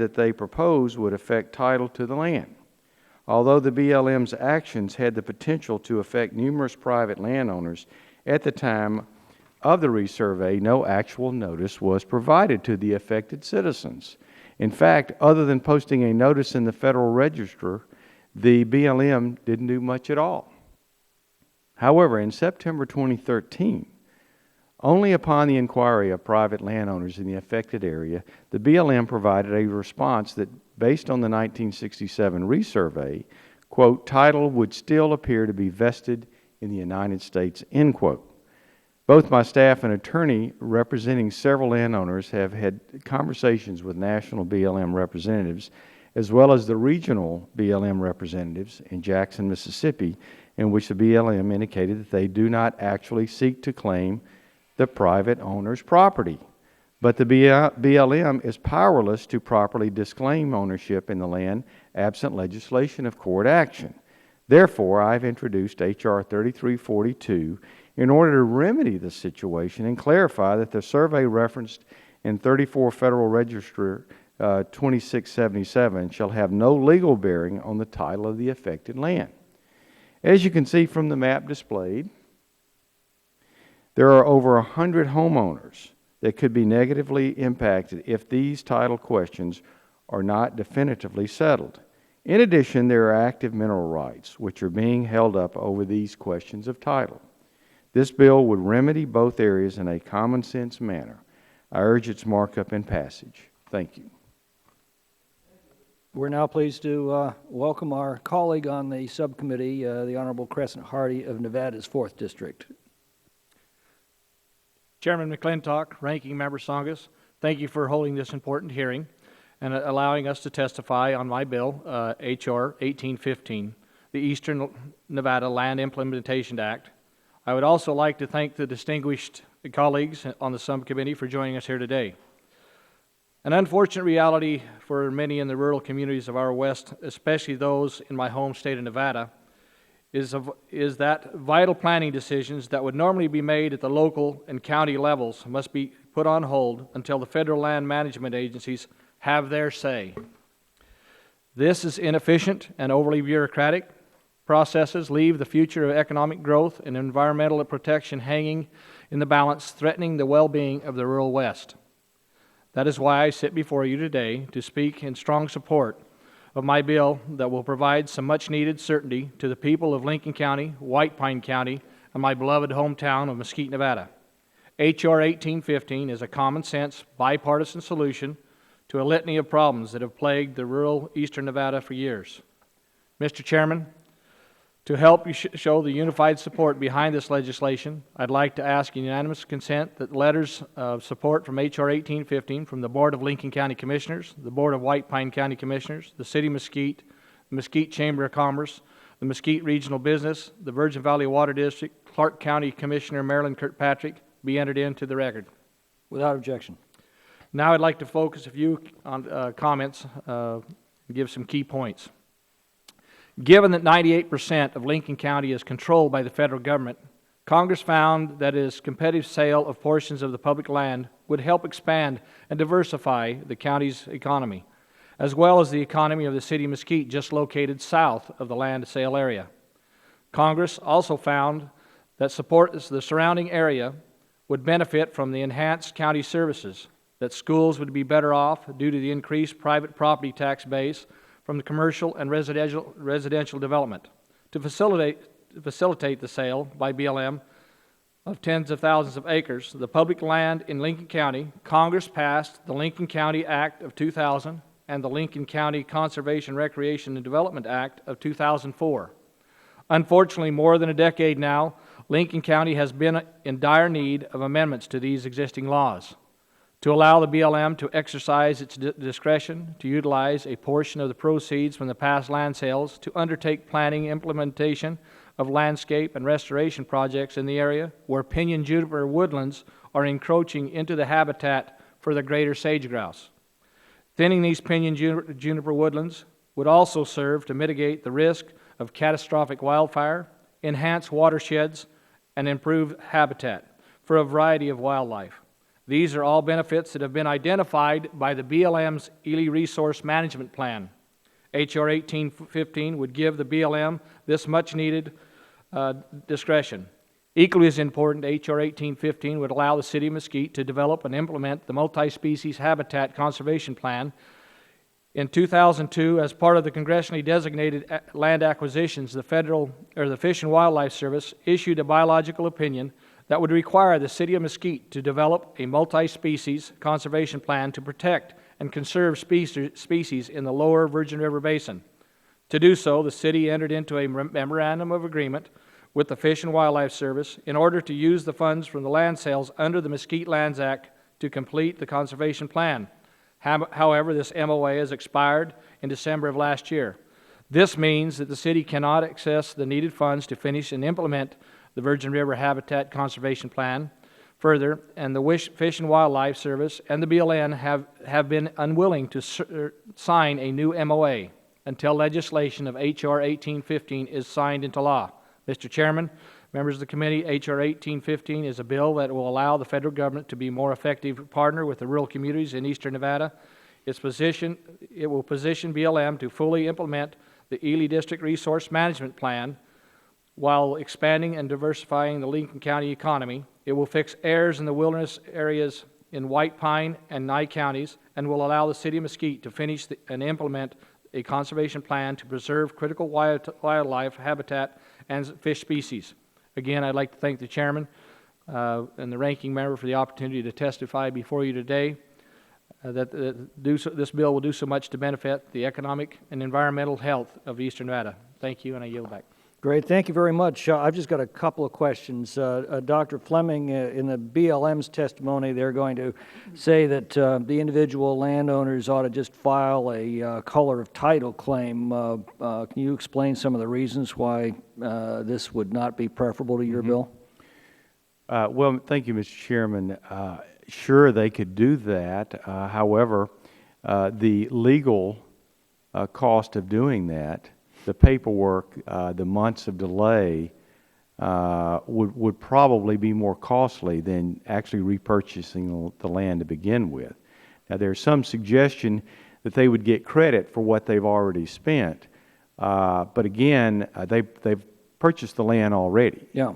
that they proposed would affect title to the land. Although the BLM's actions had the potential to affect numerous private landowners, at the time of the resurvey, no actual notice was provided to the affected citizens. In fact, other than posting a notice in the Federal Register, the BLM didn't do much at all. However, in September 2013, only upon the inquiry of private landowners in the affected area, the BLM provided a response that, based on the 1967 resurvey, quote, title would still appear to be vested in the United States, end quote. Both my staff and attorney representing several landowners have had conversations with national BLM representatives as well as the regional BLM representatives in Jackson, Mississippi, in which the BLM indicated that they do not actually seek to claim the private owner's property. But the BLM is powerless to properly disclaim ownership in the land absent legislation of court action. Therefore, I've introduced H.R. 3342 in order to remedy the situation and clarify that the survey referenced in 34 Federal Register 2677 shall have no legal bearing on the title of the affected land. As you can see from the map displayed, there are over 100 homeowners that could be negatively impacted if these title questions are not definitively settled. In addition, there are active mineral rights which are being held up over these questions of title. This bill would remedy both areas in a common sense manner. I urge its markup and passage. Thank you. We're now pleased to welcome our colleague on the subcommittee, the Honorable Crescent Hardy of Nevada's 4th District. Chairman McClintock, Ranking Member Songas, thank you for holding this important hearing and allowing us to testify on my bill, H.R. 1815, the Eastern Nevada Land Implementation Act. I would also like to thank the distinguished colleagues on the subcommittee for joining us here today. An unfortunate reality for many in the rural communities of our West, especially those in my home state of Nevada, is that vital planning decisions that would normally be made at the local and county levels must be put on hold until the federal land management agencies have their say. This is inefficient and overly bureaucratic. Processes leave the future of economic growth and environmental protection hanging in the balance, threatening the well-being of the rural West. That is why I sit before you today to speak in strong support of my bill that will provide some much-needed certainty to the people of Lincoln County, White Pine County, and my beloved hometown of Mesquite, Nevada. H.R. 1815 is a common-sense, bipartisan solution to a litany of problems that have plagued the rural eastern Nevada for years. Mr. Chairman, to help you show the unified support behind this legislation, I'd like to ask unanimous consent that letters of support from H.R. 1815 from the Board of Lincoln County Commissioners, the Board of White Pine County Commissioners, the City of Mesquite, the Mesquite Chamber of Commerce, the Mesquite Regional Business, the Virgin Valley Water District, Clark County Commissioner Marilyn Kirkpatrick be entered into the record. Without objection. Now I'd like to focus a few on comments and give some key points. Given that 98% of Lincoln County is controlled by the federal government, Congress found that its competitive sale of portions of the public land would help expand and diversify the county's economy, as well as the economy of the city of Mesquite, just located south of the land sale area. Congress also found that the surrounding area would benefit from the enhanced county services, that schools would be better off due to the increased private property tax base from the commercial and residential development. To facilitate the sale by BLM of tens of thousands of acres, the public land in Lincoln County, Congress passed the Lincoln County Act of 2000 and the Lincoln County Conservation, Recreation, and Development Act of 2004. Unfortunately, more than a decade now, Lincoln County has been in dire need of amendments to these existing laws to allow the BLM to exercise its discretion to utilize a portion of the proceeds from the past land sales to undertake planning implementation of landscape and restoration projects in the area where pinyon juniper woodlands are encroaching into the habitat for the greater sage grouse. Thinning these pinyon juniper woodlands would also serve to mitigate the risk of catastrophic wildfire, enhance watersheds, and improve habitat for a variety of wildlife. These are all benefits that have been identified by the BLM's Ely Resource Management Plan. H.R. 1815 would give the BLM this much-needed discretion. Equally as important, H.R. 1815 would allow the City of Mesquite to develop and implement the Multi-Species Habitat Conservation Plan. In 2002, as part of the congressionally designated land acquisitions, the Fish and Wildlife Service issued a biological opinion that would require the City of Mesquite to develop a multi-species conservation plan to protect and conserve species in the lower Virgin River Basin. To do so, the city entered into a memorandum of agreement with the Fish and Wildlife Service in order to use the funds from the land sales under the Mesquite Lands Act to complete the conservation plan. However, this MOA has expired in December of last year. This means that the city cannot access the needed funds to finish and implement the Virgin River Habitat Conservation Plan. Further, and the Fish and Wildlife Service and the BLM have been unwilling to sign a new MOA until legislation of H.R. 1815 is signed into law. Mr. Chairman, members of the committee, H.R. 1815 is a bill that will allow the federal government to be a more effective partner with the rural communities in eastern Nevada. It will position BLM to fully implement the Ely District Resource Management Plan while expanding and diversifying the Lincoln County economy. It will fix errors in the wilderness areas in White Pine and Nye counties and will allow the City of Mesquite to finish and implement a conservation plan to preserve critical wildlife habitat and fish species. Again, I'd like to thank the chairman and the ranking member for the opportunity to testify before you today. This bill will do so much to benefit the economic and environmental health of eastern Nevada. Thank you, and I yield back. Great, thank you very much. I've just got a couple of questions. Dr. Fleming, in the BLM's testimony, they're going to say that the individual landowners ought to just file a color of title claim. Can you explain some of the reasons why this would not be preferable to your bill? Well, thank you, Mr. Chairman. Sure, they could do that. However, the legal cost of doing that, the paperwork, the months of delay would probably be more costly than actually repurchasing the land to begin with. Now, there's some suggestion that they would get credit for what they've already spent, but again, they've purchased the land already. Yeah.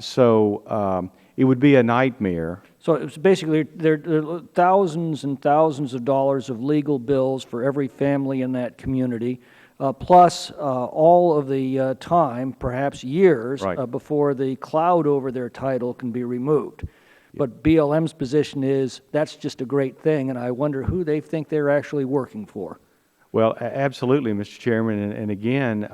So it would be a nightmare. So it's basically there are thousands and thousands of dollars of legal bills for every family in that community. Plus all of the time, perhaps years, Right. Before the cloud over their title can be removed. But BLM's position is that's just a great thing, and I wonder who they think they're actually working for. Well, absolutely, Mr. Chairman, and again,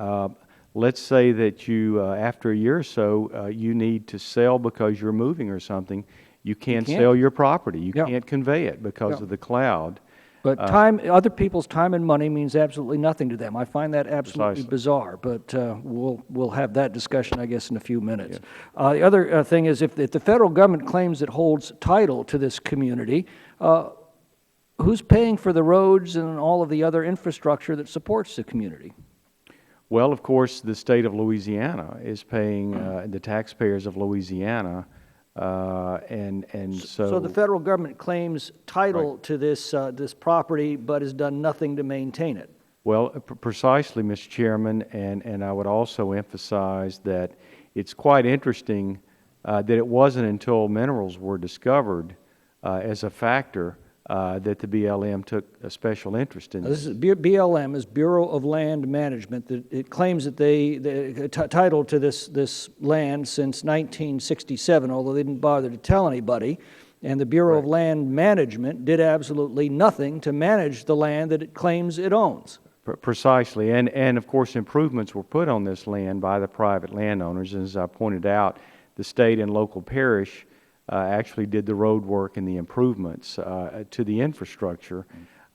let's say that you, after a year or so, you need to sell because you're moving or something. You can't sell your property. You can't convey it because of the cloud. But other people's time and money means absolutely nothing to them. I find that absolutely bizarre, but we'll have that discussion, I guess, in a few minutes. Yeah. The other thing is if the federal government claims it holds title to this community, who's paying for the roads and all of the other infrastructure that supports the community? Well, of course, the state of Louisiana is paying the taxpayers of Louisiana. So the federal government claims title Right. to this property, but has done nothing to maintain it. Well, precisely, Mr. Chairman, and I would also emphasize that it's quite interesting that it wasn't until minerals were discovered as a factor that the BLM took a special interest in This is BLM is Bureau of Land Management. It claims that they title to this land since 1967, although they didn't bother to tell anybody. And the Bureau of Land Management did absolutely nothing to manage the land that it claims it owns. Precisely, and of course improvements were put on this land by the private landowners. As I pointed out, the state and local parish actually did the road work and the improvements to the infrastructure.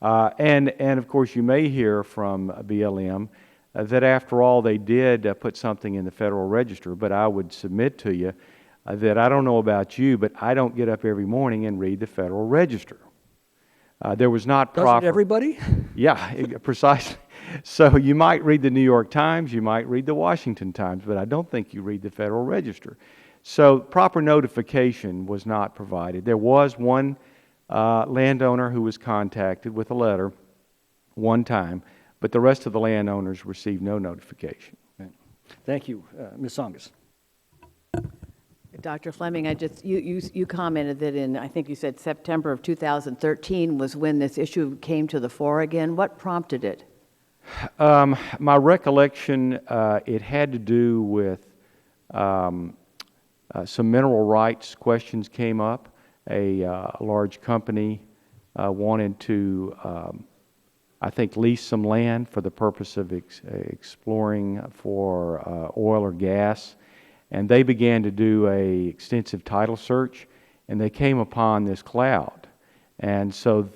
And of course you may hear from BLM that after all they did put something in the Federal Register, but I would submit to you that I don't know about you, but I don't get up every morning and read the Federal Register. There was not proper... Doesn't everybody? Yeah, precisely. So you might read the New York Times, you might read the Washington Times, but I don't think you read the Federal Register. So proper notification was not provided. There was one landowner who was contacted with a letter one time, but the rest of the landowners received no notification. Right. Thank you. Ms. Songus. Dr. Fleming, you commented that I think you said September of 2013 was when this issue came to the fore again. What prompted it? My recollection, it had to do with some mineral rights questions came up. A large company wanted to, I think, lease some land for the purpose of exploring for oil or gas. And they began to do a extensive title search, and they came upon this cloud. And so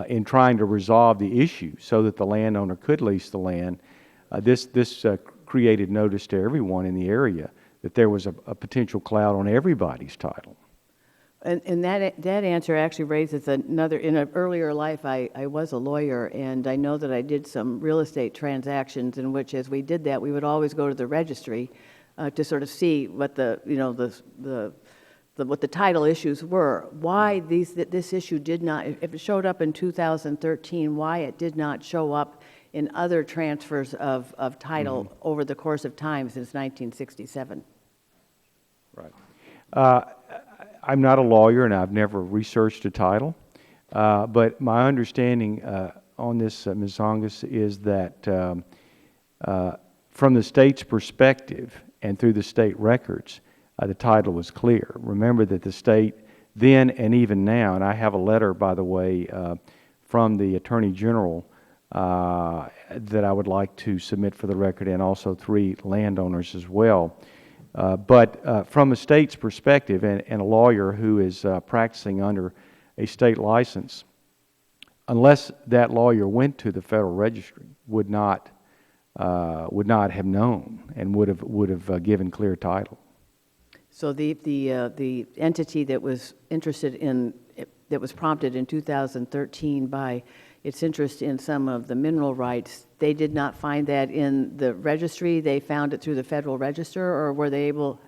in trying to resolve the issue so that the landowner could lease the land, this created notice to everyone in the area that there was a potential cloud on everybody's title. And that answer actually raises another, in an earlier life, I was a lawyer, and I know that I did some real estate transactions in which, as we did that, we would always go to the registry to sort of see what what the title issues were. Why this issue did not, if it showed up in 2013, why it did not show up in other transfers of title over the course of time since 1967. Right. I'm not a lawyer, and I've never researched a title, but my understanding on this, Ms. Songus, is that from the state's perspective and through the state records, the title was clear. Remember that the state then and even now, and I have a letter, by the way, from the Attorney General that I would like to submit for the record, and also 3 landowners as well. But from a state's perspective, and a lawyer who is practicing under a state license, unless that lawyer went to the Federal Registry, would not have known and would have given clear title. So the entity that was interested in, that was prompted in 2013 by its interest in some of the mineral rights, they did not find that in the registry? They found it through the Federal Register, or were they able,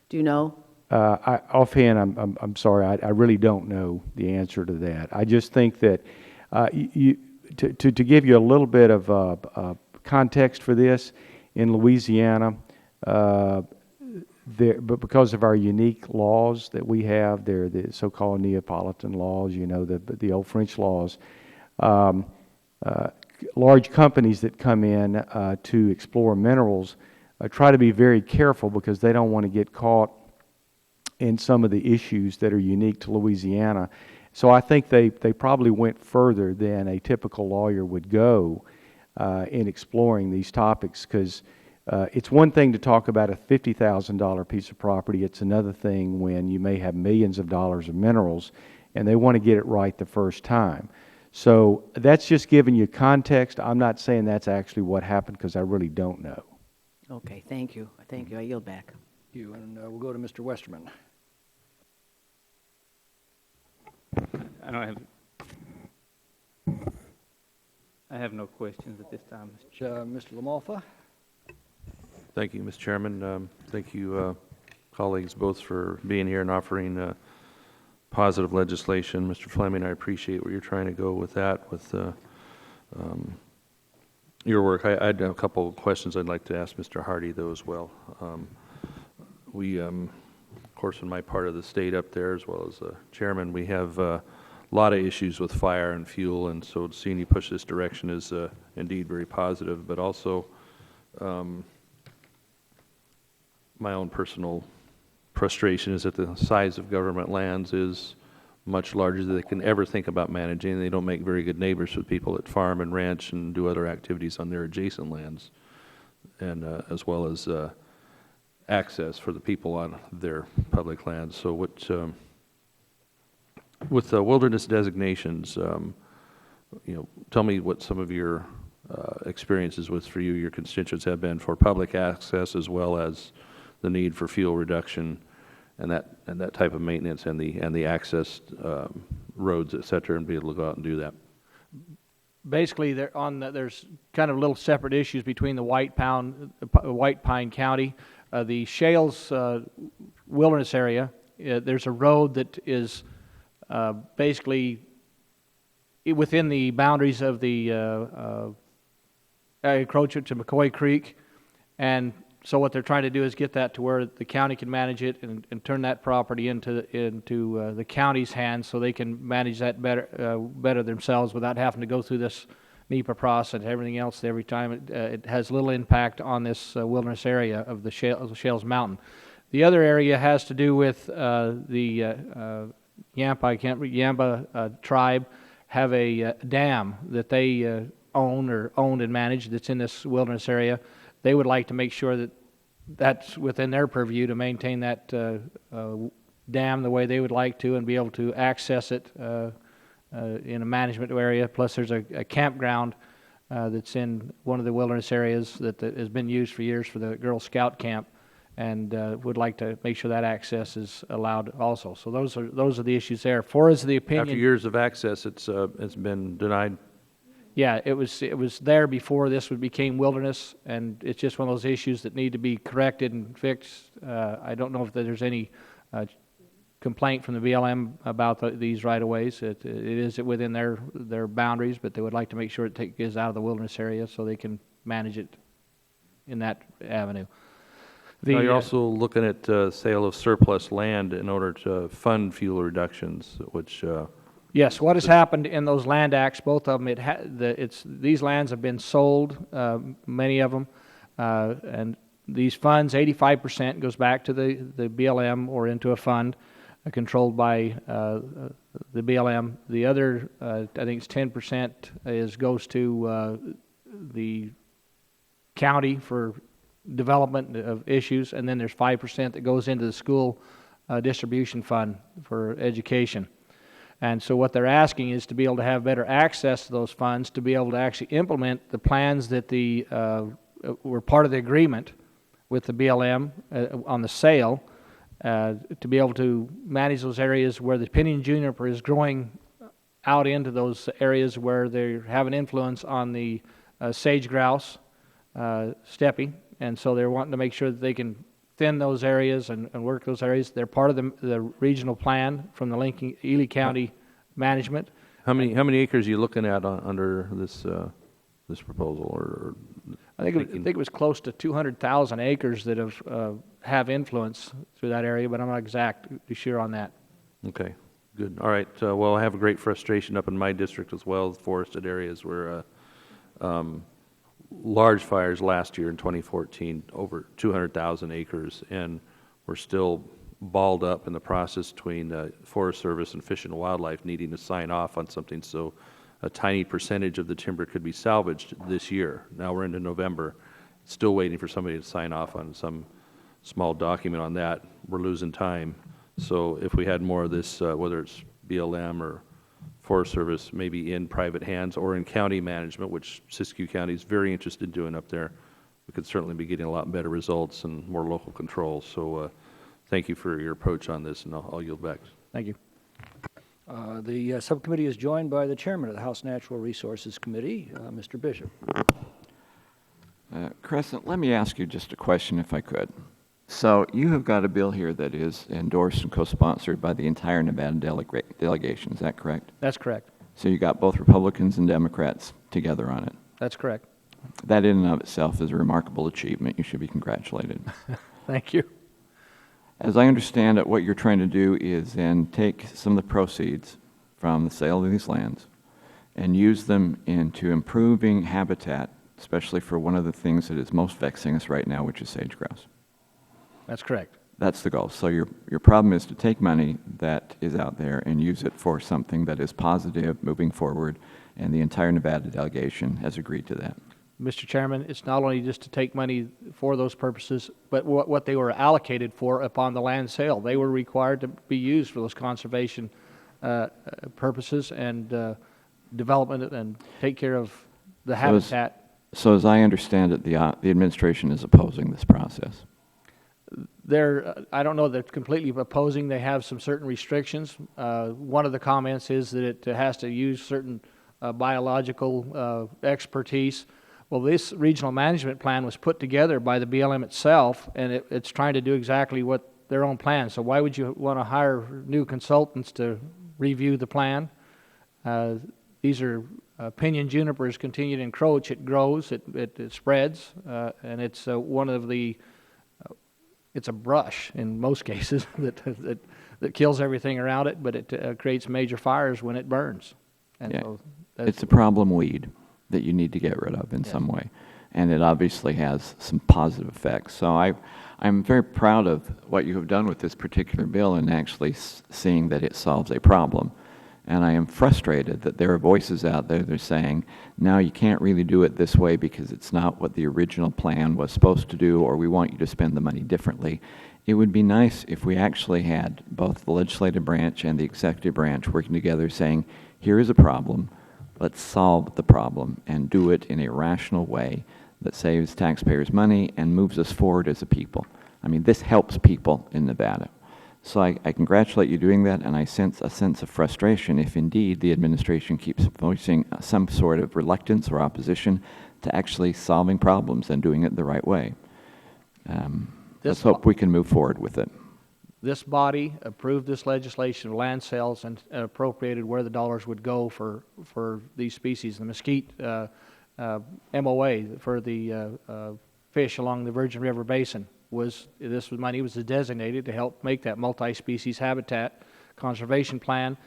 do you know? Offhand, I'm sorry, I really don't know the answer to that. I just think that to give you a little bit of context for this, in Louisiana, but because of our unique laws that we have, they're the so-called Neapolitan laws, you know, the old French laws. Large companies that come in to explore minerals try to be very careful because they don't want to get caught in some of the issues that are unique to Louisiana. So I think they probably went further than a typical lawyer would go in exploring these topics, because it's one thing to talk about a $50,000 piece of property. It's another thing when you may have millions of dollars of minerals and they want to get it right the first time. So that's just giving you context. I'm not saying that's actually what happened, because I really don't know. Okay, thank you. Thank you. I yield back. Thank you, and we'll go to Mr. Westerman. I have no questions at this time, Mr. Chair. Mr. Lamalfa. Thank you, Mr. Chairman. Thank you, colleagues, both for being here and offering positive legislation. Mr. Fleming, I appreciate where you're trying to go with that, with your work. I had a couple of questions I'd like to ask Mr. Hardy, though, as well. Of course, in my part of the state up there, as well as chairman, we have a lot of issues with fire and fuel, and so seeing you push this direction is indeed very positive, but also my own personal frustration is that the size of government lands is much larger than they can ever think about managing. They don't make very good neighbors with people that farm and ranch and do other activities on their adjacent lands, and as well as access for the people on their public lands. So what, with the wilderness designations, you know, tell me what some of your experiences with for you, your constituents have been for public access, as well as the need for fuel reduction and that type of maintenance, and the access roads, et cetera, and be able to go out and do that. Basically, there's kind of little separate issues between the White Pine County. The Shales Wilderness Area, there's a road that is basically within the boundaries of the encroachment to McCoy Creek, and so what they're trying to do is get that to where the county can manage it and turn that property into the county's hands, so they can manage that better themselves without having to go through this NEPA process and everything else every time. It has little impact on this wilderness area of the Shales Mountain. The other area has to do with the Yamba tribe have a dam that they owned and managed that's in this wilderness area. They would like to make sure that that's within their purview to maintain that dam the way they would like to and be able to access it in a management area. Plus there's a campground that's in one of the wilderness areas that has been used for years for the Girl Scout camp, and would like to make sure that access is allowed also. So those are the issues there. For us, the opinion. After years of access, it's been denied. Yeah, it was there before this became wilderness, and it's just one of those issues that need to be corrected and fixed. I don't know if there's any complaint from the BLM about these right-of-ways. It is within their boundaries, but they would like to make sure it is out of the wilderness area so they can manage it in that avenue. Now you're also looking at sale of surplus land in order to fund fuel reductions, which yes, what has happened in those land acts, both of them, these lands have been sold, many of them, and these funds, 85% goes back to the BLM or into a fund controlled by the BLM. The other, I think it's 10%, goes to the county for development of issues, and then there's 5% that goes into the school distribution fund for education. And so what they're asking is to be able to have better access to those funds, to be able to actually implement the plans that were part of the agreement with the BLM on the sale, to be able to manage those areas where the pinyon juniper is growing out into those areas where they have an influence on the sage grouse steppe, and so they're wanting to make sure that they can thin those areas and work those areas. They're part of the regional plan from the Ely County management. how many acres are you looking at under this proposal? Or I think it was close to 200,000 acres that have influence through that area, but I'm not exactly sure on that. Okay, good. All right. Well, I have a great frustration up in my district as well, forested areas where large fires last year in 2014, over 200,000 acres, and we're still balled up in the process between the Forest Service and Fish and Wildlife needing to sign off on something so a tiny percentage of the timber could be salvaged this year. Now we're into November, still waiting for somebody to sign off on some small document on that. We're losing time. So if we had more of this, whether it's BLM or Forest Service, maybe in private hands or in county management, which Siskiyou County is very interested in doing up there, we could certainly be getting a lot better results and more local control. So thank you for your approach on this, and I'll yield back. Thank you. The subcommittee is joined by the chairman of the House Natural Resources Committee, Mr. Bishop. Crescent, let me ask you just a question if I could. So you have got a bill here that is endorsed and co-sponsored by the entire Nevada delegation, is that correct? That's correct. So you got both Republicans and Democrats together on it. That's correct. That in and of itself is a remarkable achievement. You should be congratulated. Thank you. As I understand it, what you're trying to do is then take some of the proceeds from the sale of these lands and use them into improving habitat, especially for one of the things that is most vexing us right now, which is sage grouse. That's correct. That's the goal. So your problem is to take money that is out there and use it for something that is positive moving forward, and the entire Nevada delegation has agreed to that. Mr. Chairman, it's not only just to take money for those purposes, but what they were allocated for upon the land sale. They were required to be used for those conservation purposes and development and take care of the habitat. So as I understand it, the administration is opposing this process. I don't know that they're completely opposing. They have some certain restrictions. One of the comments is that it has to use certain biological expertise, Well, this regional management plan was put together by the BLM itself, and it's trying to do exactly what their own plan. So why would you want to hire new consultants to review the plan? These are pinyon junipers continue to encroach. It grows, it spreads, and it's one of the, it's a brush in most cases that kills everything around it, but it creates major fires when it burns. And Yeah. so It's a problem weed that you need to get rid of in some way. And it obviously has some positive effects. So I'm very proud of what you have done with this particular bill and actually seeing that it solves a problem. And I am frustrated that there are voices out there that are saying, no, you can't really do it this way because it's not what the original plan was supposed to do, or we want you to spend the money differently. It would be nice if we actually had both the legislative branch and the executive branch working together saying, here is a problem, let's solve the problem and do it in a rational way that saves taxpayers money and moves us forward as a people. I mean, this helps people in Nevada. So I congratulate you doing that, and I sense a sense of frustration if indeed the administration keeps voicing some sort of reluctance or opposition to actually solving problems and doing it the right way. Let's hope we can move forward with it. this body approved this legislation of land sales and appropriated where the dollars would go for these species. The mesquite MOA for the fish along the Virgin River Basin money was designated to help make that multi-species habitat conservation plan,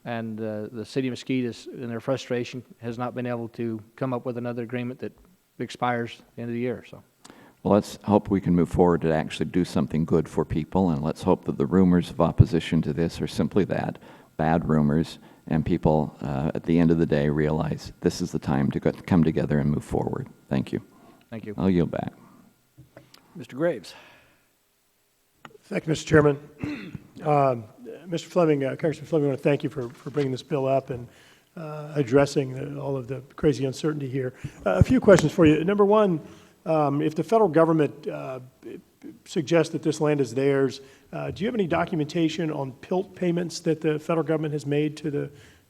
and the city of Mesquite is, in their frustration, has not been able to come up with another agreement that expires at the end of the year. So, well, let's hope we can move forward to actually do something good for people, and let's hope that the rumors of opposition to this are simply that, bad rumors, and people at the end of the day realize this is the time to come together and move forward. Thank you. thank you. I'll yield back. Mr. Graves. Thank you, Mr. Chairman. Mr. Fleming, Congressman Fleming, I want to thank you for bringing this bill up and addressing all of the crazy uncertainty here. A few questions for you. Number one, if the federal government suggests that this land is theirs, do you have any documentation on PILT payments that the federal government has made to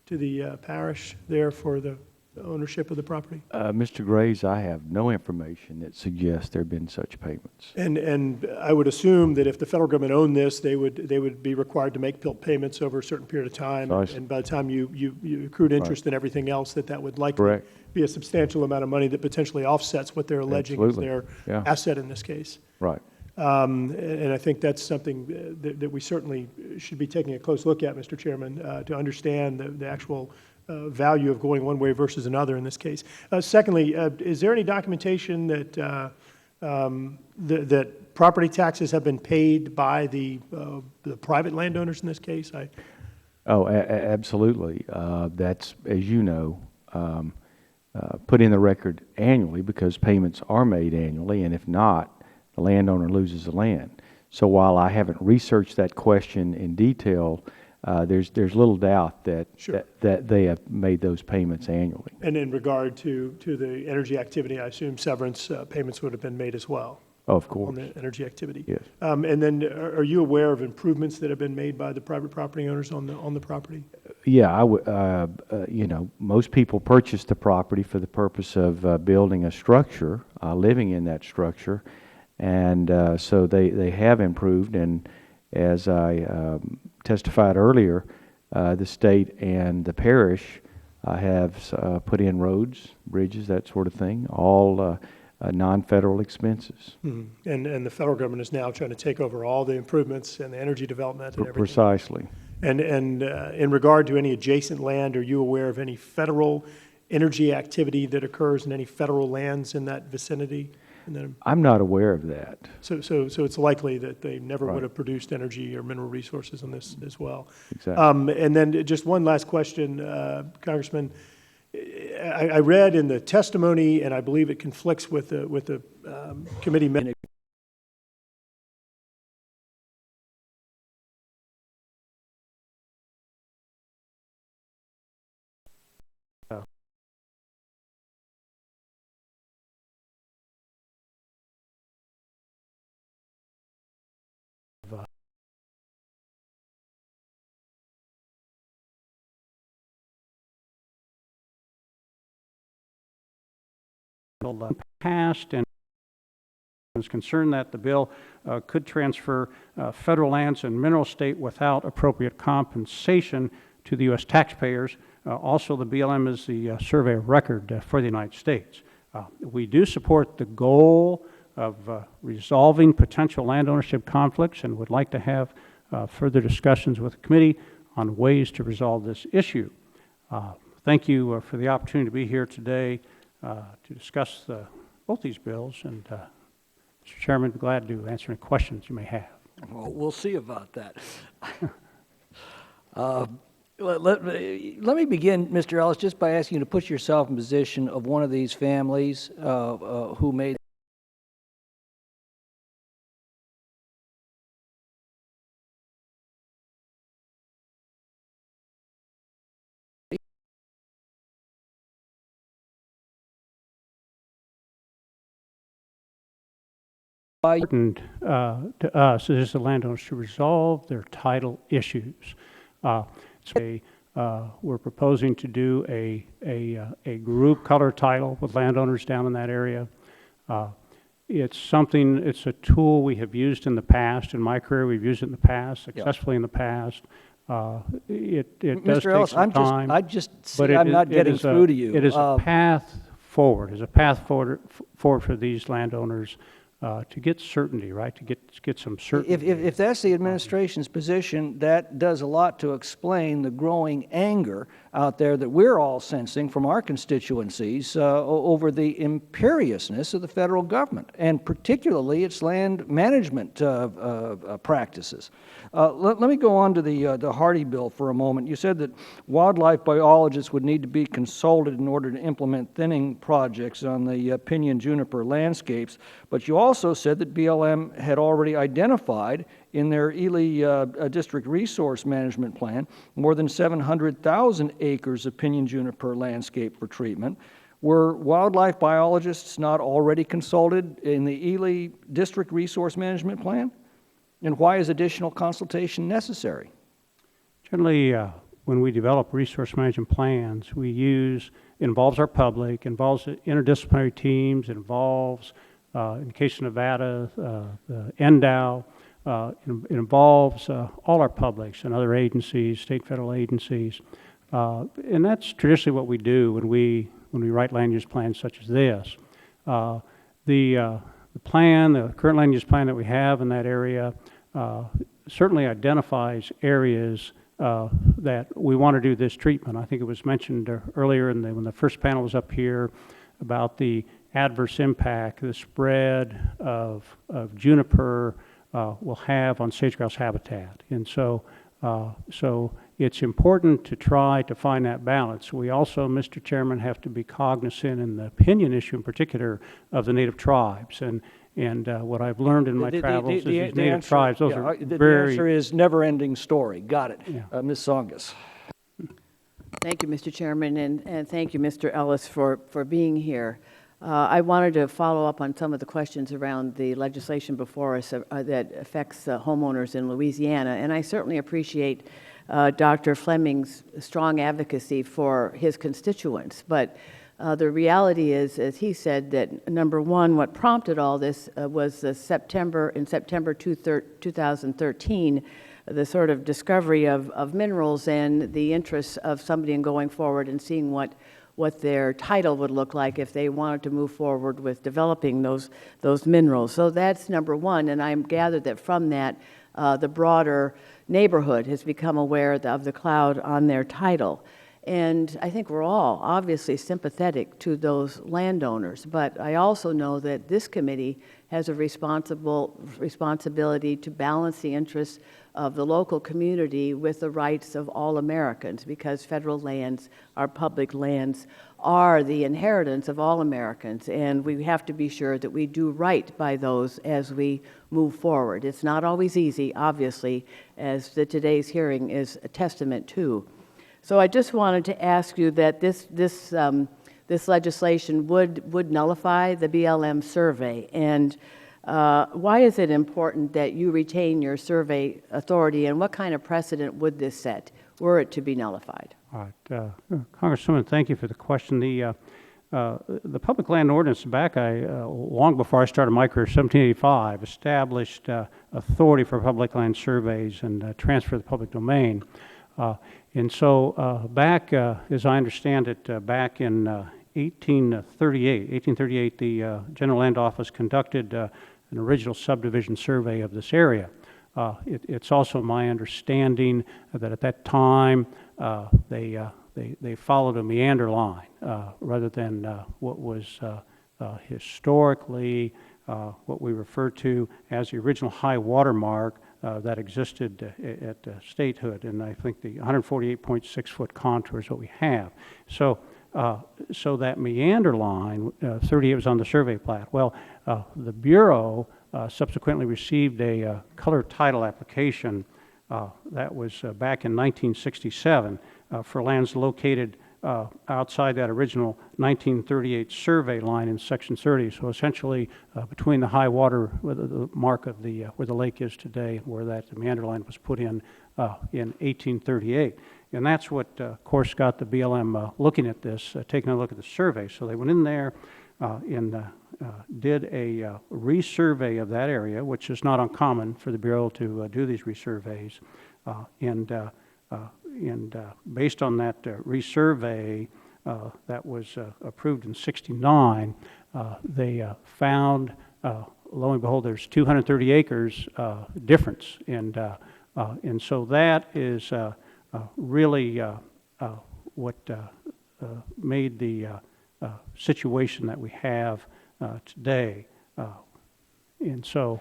the parish there for the ownership of the property? Mr. Graves, I have no information that suggests there have been such payments. And I would assume that if the federal government owned this, they would be required to make PILT payments over a certain period of time. Precisely. And by the time you accrued interest and everything else, that would likely Correct. be a substantial amount of money that potentially offsets what they're alleging is Absolutely. their Yeah. asset in this case. Right. And I think that's something that we certainly should be taking a close look at, Mr. Chairman, to understand the actual value of going one way versus another in this case. Secondly, is there any documentation that that property taxes have been paid by the private landowners in this case? Absolutely. That's, as you know, put in the record annually because payments are made annually, and if not, the landowner loses the land. So while I haven't researched that question in detail, there's little doubt that, Sure. that they have made those payments annually. And in regard to the energy activity, I assume severance payments would have been made as well Of on course. the energy activity. Yes. And then are you aware of improvements that have been made by the private property owners on the property? Yeah, I would, you know, most people purchase the property for the purpose of building a structure, living in that structure, and so they have improved, and as I testified earlier, the state and the parish have put in roads, bridges, that sort of thing, all non-federal expenses. Mm-hmm. And the federal government is now trying to take over all the improvements and the energy development and everything. Precisely. And in regard to any adjacent land, are you aware of any federal energy activity that occurs in any federal lands in that vicinity? And then, I'm not aware of that. so it's likely that they never Right. would have produced energy or mineral resources on this as well. Exactly. And then just one last question, Congressman. I read in the testimony, and I believe it conflicts with the committee minutes. passed, and is concerned that the bill could transfer federal lands and mineral estate without appropriate compensation to the U.S. taxpayers. Also, the BLM is the survey of record for the United States. We do support the goal of resolving potential land ownership conflicts and would like to have further discussions with the committee on ways to resolve this issue. Thank you for the opportunity to be here today to discuss both these bills, and Mr. Chairman, glad to answer any questions you may have. Well, we'll see about that. Let me begin, Mr. Ellis, just by asking you to put yourself in position of one of these families who made important to us is the landowners to resolve their title issues. We're proposing to do a group color title with landowners down in that area. It's a tool we have used in the past. In my career, we've used it in the past, successfully in the past. It does Mr. Ellis, take some time. I'm not getting through to you. It is a path forward. It's a path forward for these landowners to get certainty, right? To get some certainty. If that's the administration's position, that does a lot to explain the growing anger out there that we're all sensing from our constituencies over the imperiousness of the federal government, and particularly its land management practices. Let me go on to the Hardy bill for a moment. You said that wildlife biologists would need to be consulted in order to implement thinning projects on the pinyon juniper landscapes, but you also said that BLM had already identified in their Ely District Resource Management Plan more than 700,000 acres of pinyon juniper landscape for treatment. Were wildlife biologists not already consulted in the Ely District Resource Management Plan? And why is additional consultation necessary? Generally, when we develop resource management plans, involves our public, involves interdisciplinary teams, involves, in the case of Nevada, the NDOW, it involves all our publics and other agencies, state, federal agencies. And that's traditionally what we do when we write land use plans such as this. The current land use plan that we have in that area certainly identifies areas that we want to do this treatment. I think it was mentioned earlier when the first panel was up here about the adverse impact the spread of juniper will have on sage-grouse habitat. And so it's important to try to find that balance. We also, Mr. Chairman, have to be cognizant in the pinyon issue in particular of the native tribes. And what I've learned in my travels is these native tribes, those are the very... answer is never-ending story. Got it. Yeah. Ms. Tsongas. Thank you, Mr. Chairman, and thank you, Mr. Ellis, for being here. I wanted to follow up on some of the questions around the legislation before us that affects homeowners in Louisiana, and I certainly appreciate Dr. Fleming's strong advocacy for his constituents. But the reality is, as he said, that number one, what prompted all this was in September 2013, the sort of discovery of minerals and the interests of somebody in going forward and seeing what their title would look like if they wanted to move forward with developing those minerals. So that's number one, and I'm gathered that from that, the broader neighborhood has become aware of the cloud on their title. And I think we're all obviously sympathetic to those landowners, but I also know that this committee has a responsibility to balance the interests of the local community with the rights of all Americans, because federal lands, our public lands, are the inheritance of all Americans, and we have to be sure that we do right by those as we move forward. It's not always easy, obviously, as today's hearing is a testament to. So I just wanted to ask you that this legislation would nullify the BLM survey, and why is it important that you retain your survey authority, and what kind of precedent would this set were it to be nullified? All right, Congresswoman, thank you for the question. The public land ordinance back, long before I started my career, 1785, established authority for public land surveys and transfer of the public domain. And so back, as I understand it, back in 1838, the General Land Office conducted an original subdivision survey of this area. It's also my understanding that at that time they followed a meander line rather than what was historically what we refer to as the original high water mark that existed at statehood, and I think the 148.6 foot contour is what we have. So that meander line, 38 was on the survey plat. Well, the Bureau subsequently received a color title application that was back in 1967 for lands located outside that original 1938 survey line in Section 30. So essentially between the high water, the mark of the where the lake is today, and where that meander line was put in 1838. And that's what, of course, got the BLM looking at this, taking a look at the survey. So they went in there and did a resurvey of that area, which is not uncommon for the Bureau to do these resurveys. And based on that resurvey that was approved in '69, they found, lo and behold, there's 230 acres difference. And so that is really what made the situation that we have today. And so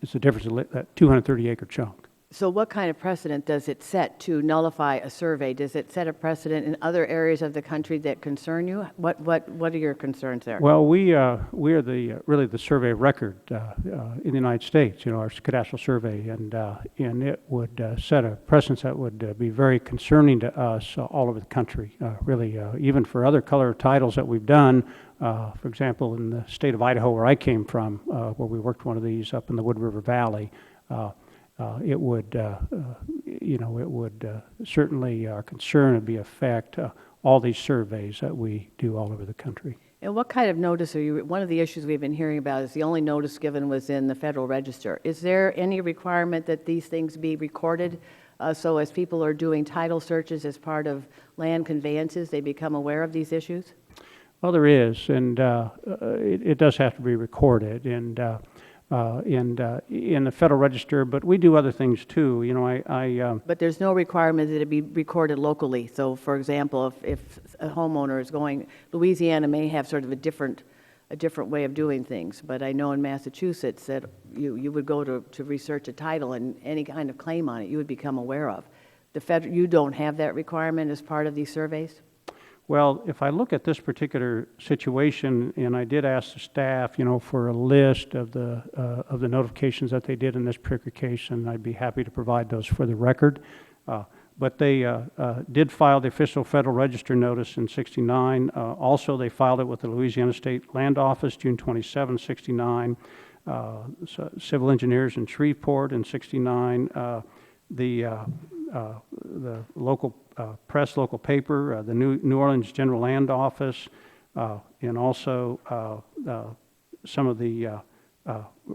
it's the difference of that 230 acre chunk. So what kind of precedent does it set to nullify a survey? Does it set a precedent in other areas of the country that concern you? What are your concerns there? Well, we are really the survey of record in the United States. You know, our cadastral survey, and it would set a precedent that would be very concerning to us all over the country. Really, even for other color titles that we've done. For example, in the state of Idaho, where I came from, where we worked one of these up in the Wood River Valley. It would, it would certainly, our concern would be affect all these surveys that we do all over the country. And what kind of notice are you, one of the issues we've been hearing about is the only notice given was in the Federal Register. Is there any requirement that these things be recorded so as people are doing title searches as part of land conveyances, they become aware of these issues? Well, there is, and it does have to be recorded, and in the Federal Register, but we do other things too. You know, But there's no requirement that it be recorded locally. So, for example, if a homeowner is going, Louisiana may have sort of a different way of doing things. But I know in Massachusetts that you would go to research a title, and any kind of claim on it you would become aware of. You don't have that requirement as part of these surveys? Well, if I look at this particular situation, and I did ask the staff, for a list of the notifications that they did in this particular case, and I'd be happy to provide those for the record. But they did file the official Federal Register notice in '69. Also, they filed it with the Louisiana State Land Office, June 27, '69. Civil engineers in Shreveport in '69. The local press, local paper, the New Orleans General Land Office, and also some of the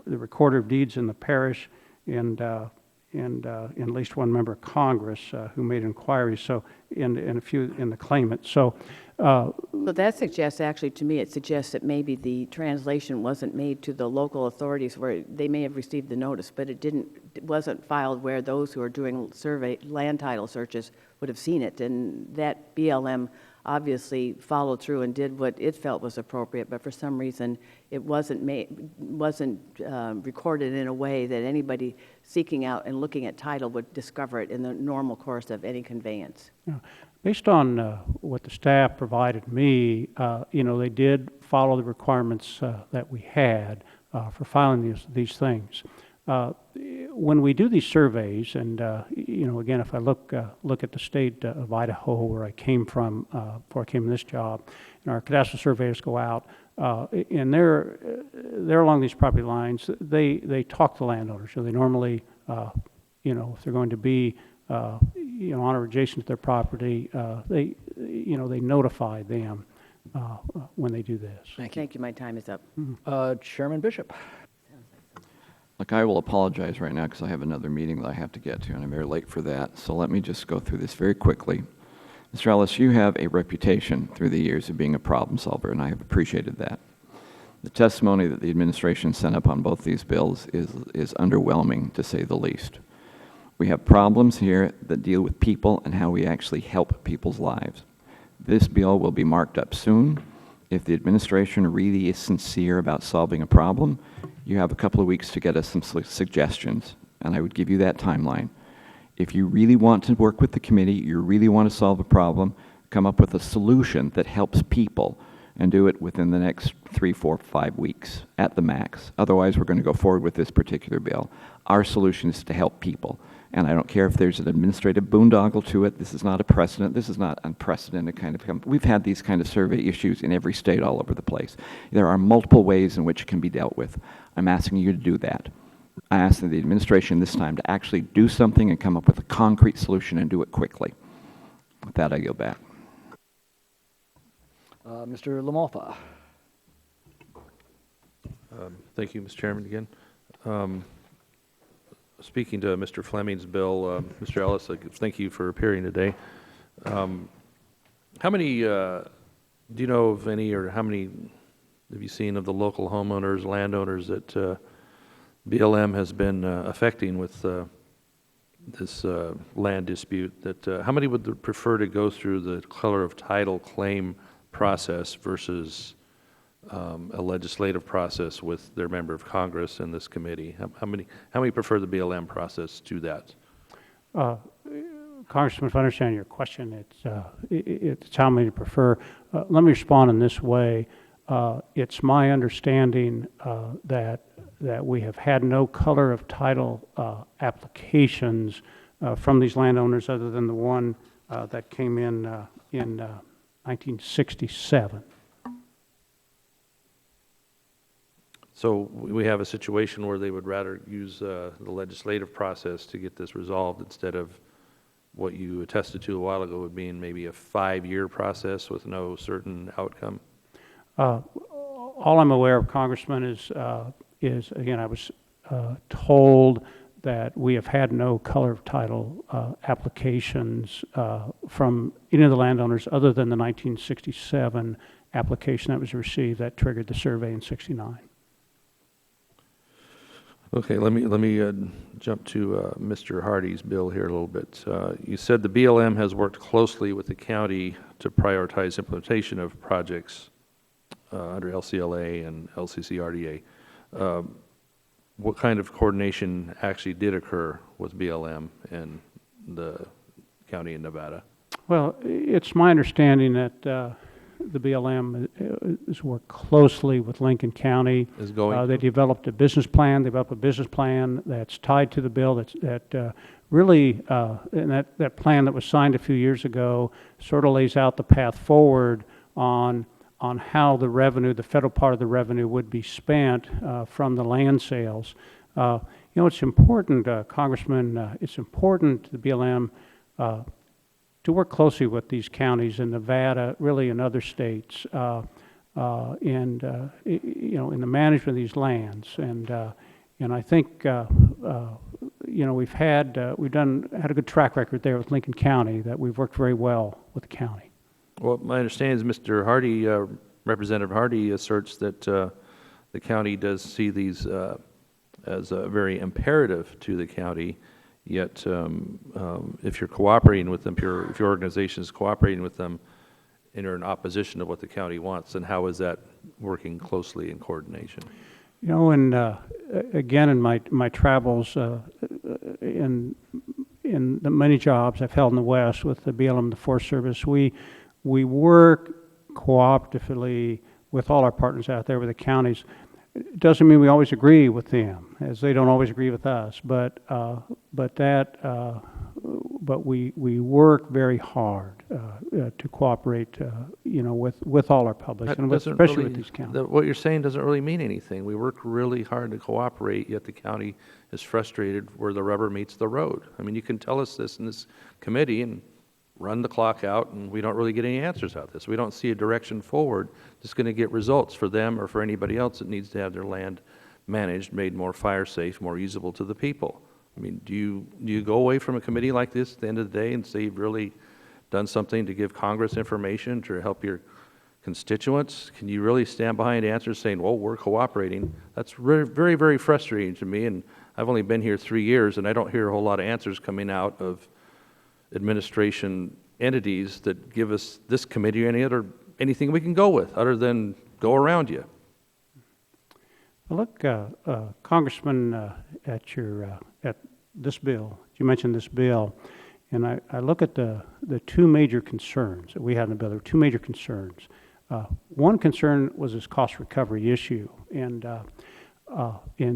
recorder of deeds in the parish, and at least one member of Congress who made inquiries. So, and a few in the claimant. So that suggests, actually, to me, it suggests that maybe the translation wasn't made to the local authorities where they may have received the notice, but it wasn't filed where those who are doing land title searches would have seen it. And that BLM obviously followed through and did what it felt was appropriate, but for some reason it wasn't recorded in a way that anybody seeking out and looking at title would discover it in the normal course of any conveyance. Yeah. Based on what the staff provided me, they did follow the requirements that we had for filing these things. When we do these surveys, and again, if I look at the state of Idaho, where I came from before I came in this job, and our cadastral surveyors go out, and they're along these property lines. They talk to landowners. So they normally, if they're going to be on or adjacent to their property, they notify them when they do this. Thank you. Thank you, my time is up. Chairman Bishop. Look, I will apologize right now because I have another meeting that I have to get to, and I'm very late for that. So let me just go through this very quickly. Mr. Ellis, you have a reputation through the years of being a problem solver, and I have appreciated that. The testimony that the administration sent up on both these bills is underwhelming, to say the least. We have problems here that deal with people and how we actually help people's lives. This bill will be marked up soon. If the administration really is sincere about solving a problem, you have a couple of weeks to get us some suggestions, and I would give you that timeline. If you really want to work with the committee, you really want to solve a problem, come up with a solution that helps people, and do it within the next 3, 4, 5 weeks at the max. Otherwise, we're going to go forward with this particular bill. Our solution is to help people, and I don't care if there's an administrative boondoggle to it. This is not a precedent. This is not unprecedented kind of. We've had these kind of survey issues in every state all over the place. There are multiple ways in which it can be dealt with. I'm asking you to do that. I ask the administration this time to actually do something and come up with a concrete solution and do it quickly. With that, I yield back. Mr. Lamalfa. Thank you, Mr. Chairman, again. Speaking to Mr. Fleming's bill, Mr. Ellis, thank you for appearing today. How many, do you know of any, or how many have you seen of the local homeowners, landowners that BLM has been affecting with this land dispute? That how many would prefer to go through the color of title claim process versus a legislative process with their member of Congress and this committee? How many prefer the BLM process to that? Congressman, if I understand your question, it's how many prefer. Let me respond in this way. It's my understanding that we have had no color of title applications from these landowners other than the one that came in 1967. So we have a situation where they would rather use the legislative process to get this resolved instead of what you attested to a while ago would being maybe a 5-year process with no certain outcome? All I'm aware of, Congressman, is again, I was told that we have had no color of title applications from any of the landowners other than the 1967 application that was received that triggered the survey in '69. Okay, let me jump to Mr. Hardy's bill here a little bit. You said the BLM has worked closely with the county to prioritize implementation of projects under LCLA and LCCRDA. What kind of coordination actually did occur with BLM and the county in Nevada? Well, it's my understanding that the BLM has worked closely with Lincoln County. They developed a business plan. They developed a business plan that's tied to the bill. That really, and that plan that was signed a few years ago, sort of lays out the path forward on how the revenue, the federal part of the revenue, would be spent from the land sales. You know, it's important, Congressman. It's important to the BLM. To work closely with these counties in Nevada, really in other states, and you know, in the management of these lands, and I think you know, we've had a good track record there with Lincoln County, that we've worked very well with the county. Well, my understanding is Mr. Hardy, Representative Hardy, asserts that the county does see these as very imperative to the county. Yet, if you're cooperating with them, if your organization is cooperating with them, and you're in opposition to what the county wants, then how is that working closely in coordination? You know, and again, in my travels, in the many jobs I've held in the West with the BLM, the Forest Service, we work cooperatively with all our partners out there with the counties. It doesn't mean we always agree with them, as they don't always agree with us. But we work very hard to cooperate, you know, with all our publics, and especially with these counties. What you're saying doesn't really mean anything. We work really hard to cooperate, yet the county is frustrated where the rubber meets the road. I mean, you can tell us this in this committee, and run the clock out, and we don't really get any answers out of this. We don't see a direction forward that's going to get results for them or for anybody else that needs to have their land managed, made more fire safe, more usable to the people. I mean, do you go away from a committee like this at the end of the day and say you've really done something to give Congress information to help your constituents? Can you really stand behind answers saying, well, we're cooperating? That's very, very, very frustrating to me, and I've only been here 3 years, and I don't hear a whole lot of answers coming out of administration entities that give us, this committee or anything we can go with other than go around you. Well, look, Congressman, at this bill, you mentioned this bill, and I look at the two major concerns that we had in the bill. There were two major concerns. One concern was this cost recovery issue, and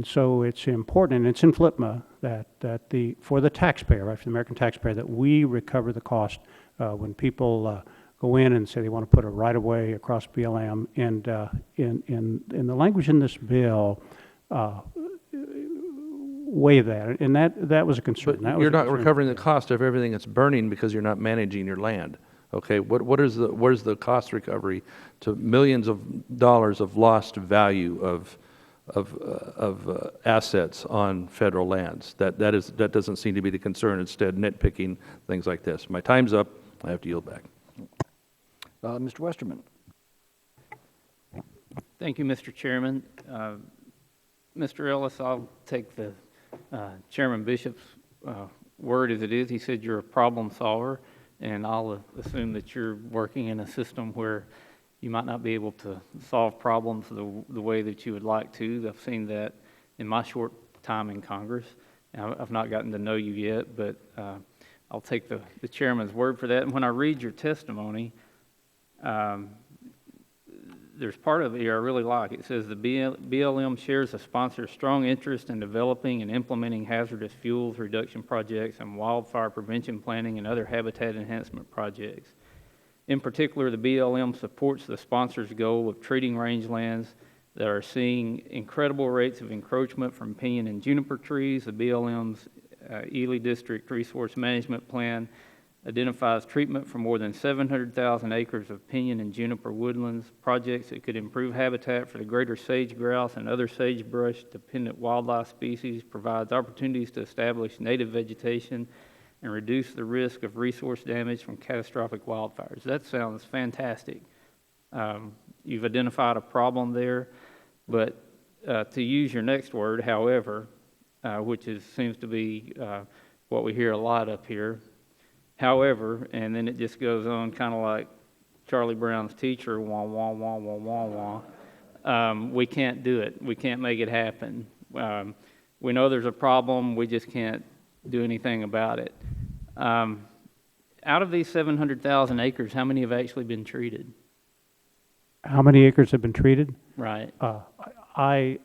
so it's important, and it's in FLIPMA, that for the taxpayer, right, for the American taxpayer, that we recover the cost when people go in and say they want to put a right-of-way across BLM, and in the language in this bill, waive that, and that was a concern. But you're not recovering the cost of everything that's burning because you're not managing your land. Okay, where's the cost recovery to millions of dollars of lost value of assets on federal lands? That doesn't seem to be the concern. Instead, nitpicking things like this. My time's up. I have to yield back. Mr. Westerman. Thank you, Mr. Chairman. Mr. Ellis, I'll take the Chairman Bishop's word as it is. He said you're a problem solver, and I'll assume that you're working in a system where you might not be able to solve problems the way that you would like to. I've seen that in my short time in Congress. I've not gotten to know you yet, but I'll take the chairman's word for that. And when I read your testimony, there's part of it here I really like. It says the BLM shares the sponsor's strong interest in developing and implementing hazardous fuels reduction projects and wildfire prevention planning and other habitat enhancement projects. In particular, the BLM supports the sponsor's goal of treating rangelands that are seeing incredible rates of encroachment from pinyon and juniper trees. The BLM's Ely District Resource Management Plan identifies treatment for more than 700,000 acres of pinyon and juniper woodlands, projects that could improve habitat for the greater sage grouse and other sagebrush-dependent wildlife species, provides opportunities to establish native vegetation, and reduce the risk of resource damage from catastrophic wildfires. That sounds fantastic. You've identified a problem there, but to use your next word, however, which seems to be what we hear a lot up here, however, and then it just goes on kind of like Charlie Brown's teacher, wah, wah, wah, wah, wah, wah. We can't do it. We can't make it happen. We know there's a problem. We just can't do anything about it. Out of these 700,000 acres, how many have actually been treated? How many acres have been treated? Right. I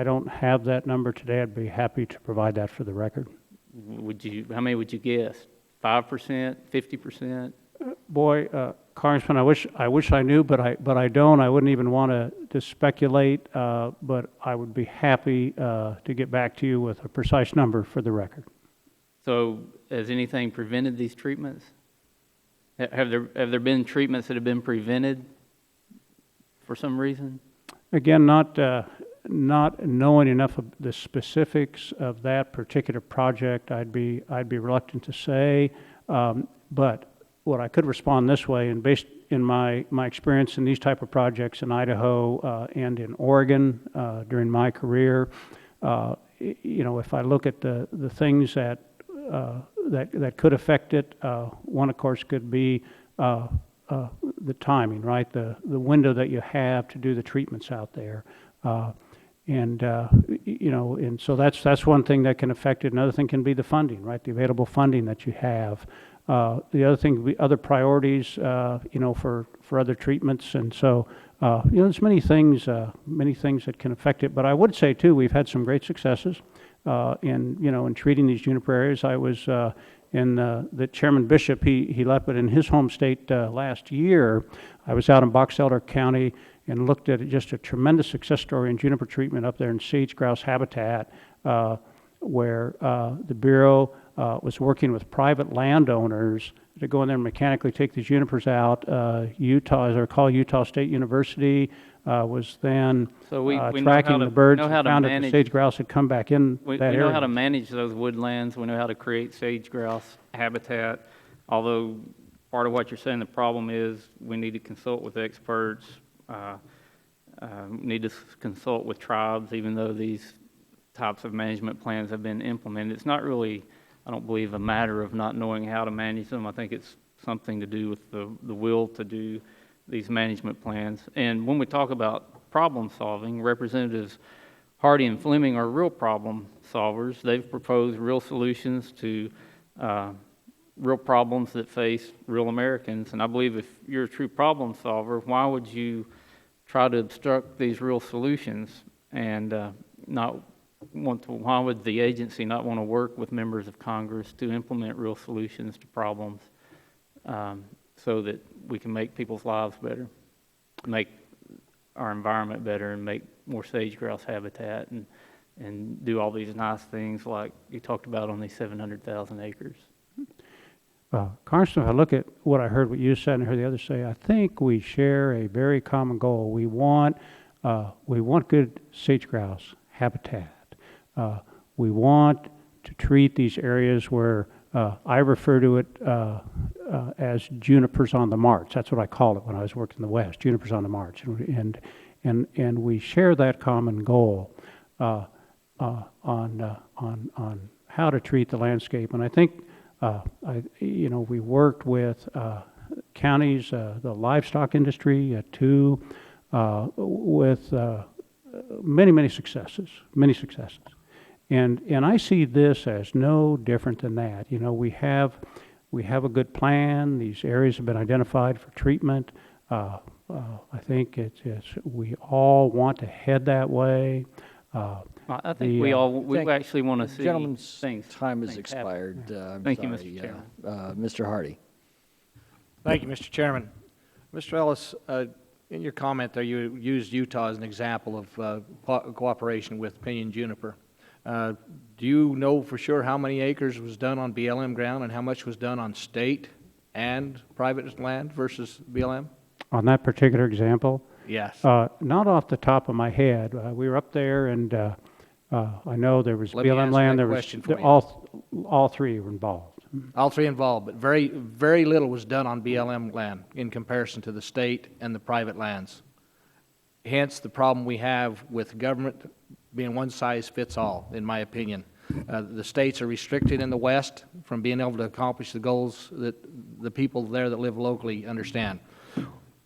don't have that number today. I'd be happy to provide that for the record. How many would you guess? 5%, 50%? Boy, Congressman, I wish I knew, but I don't. I wouldn't even want to speculate, but I would be happy to get back to you with a precise number for the record. So, has anything prevented these treatments? Have there been treatments that have been prevented for some reason? Again, not knowing enough of the specifics of that particular project, I'd be reluctant to say. But what I could respond this way, and based in my experience in these type of projects in Idaho and in Oregon during my career, if I look at the things that could affect it, one of course could be the timing, right? The window that you have to do the treatments out there. And so that's one thing that can affect it. Another thing can be the funding, right? The available funding that you have. The other thing would be other priorities, for other treatments. And so, there's many things that can affect it. But I would say too, we've had some great successes in treating these juniper areas. I was the Chairman Bishop, he left, but in his home state last year, I was out in Box Elder County and looked at just a tremendous success story in juniper treatment up there in sage grouse habitat, where the Bureau was working with private landowners to go in there and mechanically take the junipers out. Utah, as I recall, Utah State University was then So we know tracking how to- the birds know how and to found that the manage- sage grouse had come back in We that know how to area. manage those woodlands, we know how to create sage grouse habitat, although part of what you're saying, the problem is we need to consult with experts, need to consult with tribes, even though these types of management plans have been implemented. It's not really, I don't believe, a matter of not knowing how to manage them. I think it's something to do with the will to do these management plans. And when we talk about problem solving, Representatives Hardy and Fleming are real problem solvers. They've proposed real solutions to real problems that face real Americans. And I believe if you're a true problem solver, why would you try to obstruct these real solutions and not want to, why would the agency not want to work with members of Congress to implement real solutions to problems so that we can make people's lives better, make our environment better, and make more sage grouse habitat, and do all these nice things like you talked about on these 700,000 acres? Congressman, if I look at what I heard what you said and heard the others say, I think we share a very common goal. We want good sage grouse habitat. We want to treat these areas where I refer to it as junipers on the march. That's what I called it when I was working in the West, junipers on the march. And we share that common goal on how to treat the landscape. And I think we worked with counties, the livestock industry too, with many successes. And I see this as no different than that. You know, we have a good plan. These areas have been identified for treatment. I think we all want to head that way. I think we actually want to see Gentleman's things. time has things expired. happen. I'm Thank you, sorry. Mr. Chairman. Mr. Hardy. Thank you, Mr. Chairman. Mr. Ellis, in your comment there, you used Utah as an example of cooperation with pinyon juniper. Do you know for sure how many acres was done on BLM ground and how much was done on state and private land versus BLM? On that particular example? Yes. Not off the top of my head. We were up there, and I know there was Let me BLM answer land. that There was question for you. all three were involved. All three involved, but very little was done on BLM land in comparison to the state and the private lands. Hence the problem we have with government being one size fits all, in my opinion. The states are restricted in the West from being able to accomplish the goals that the people there that live locally understand.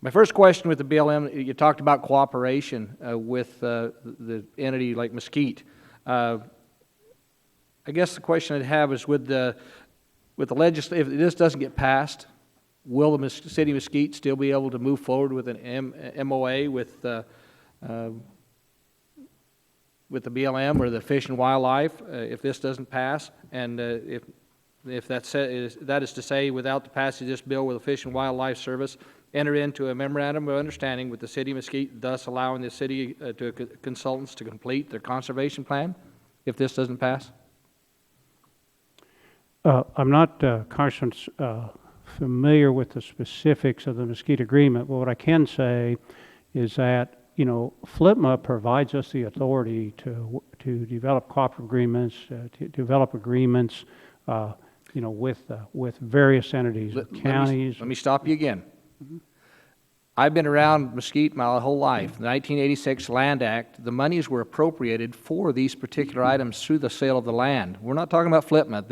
My first question with the BLM, you talked about cooperation with the entity like Mesquite. I guess the question I'd have is with the legislature, if this doesn't get passed, will the city of Mesquite still be able to move forward with an MOA with the BLM or the Fish and Wildlife if this doesn't pass? And if that is to say, without the passage of this bill, will the Fish and Wildlife Service enter into a memorandum of understanding with the city of Mesquite, thus allowing the city consultants to complete their conservation plan if this doesn't pass? I'm not, Congressman, familiar with the specifics of the Mesquite Agreement, but what I can say is that, you know, FLPMA provides us the authority to develop cooperative agreements, to develop agreements, with various entities, counties. Let me stop you again. I've been around Mesquite my whole life. The 1986 Land Act, the monies were appropriated for these particular items through the sale of the land. We're not talking about FLPMA.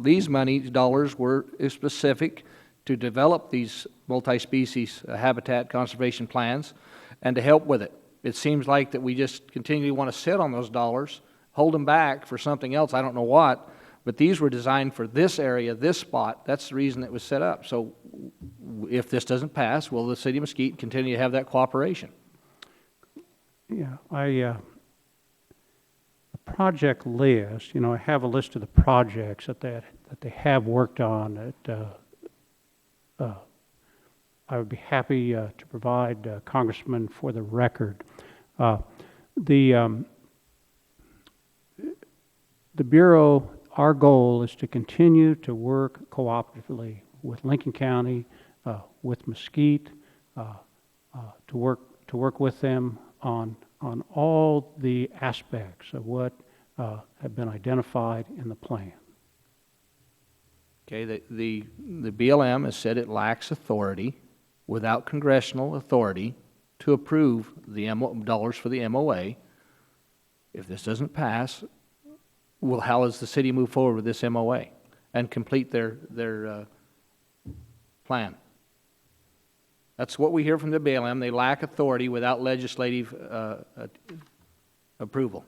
These money dollars were specific to develop these multi-species habitat conservation plans and to help with it. It seems like that we just continually want to sit on those dollars, hold them back for something else, I don't know what, but these were designed for this area, this spot. That's the reason it was set up. So if this doesn't pass, will the city of Mesquite continue to have that cooperation? Yeah, the project list, you know, I have a list of the projects that they have worked on that I would be happy to provide Congressman for the record. The Bureau, our goal is to continue to work cooperatively with Lincoln County, with Mesquite, to work with them on all the aspects of what have been identified in the plan. Okay, the BLM has said it lacks authority, without congressional authority, to approve the dollars for the MOA. If this doesn't pass, well, how does the city move forward with this MOA and complete their plan? That's what we hear from the BLM. They lack authority without legislative approval.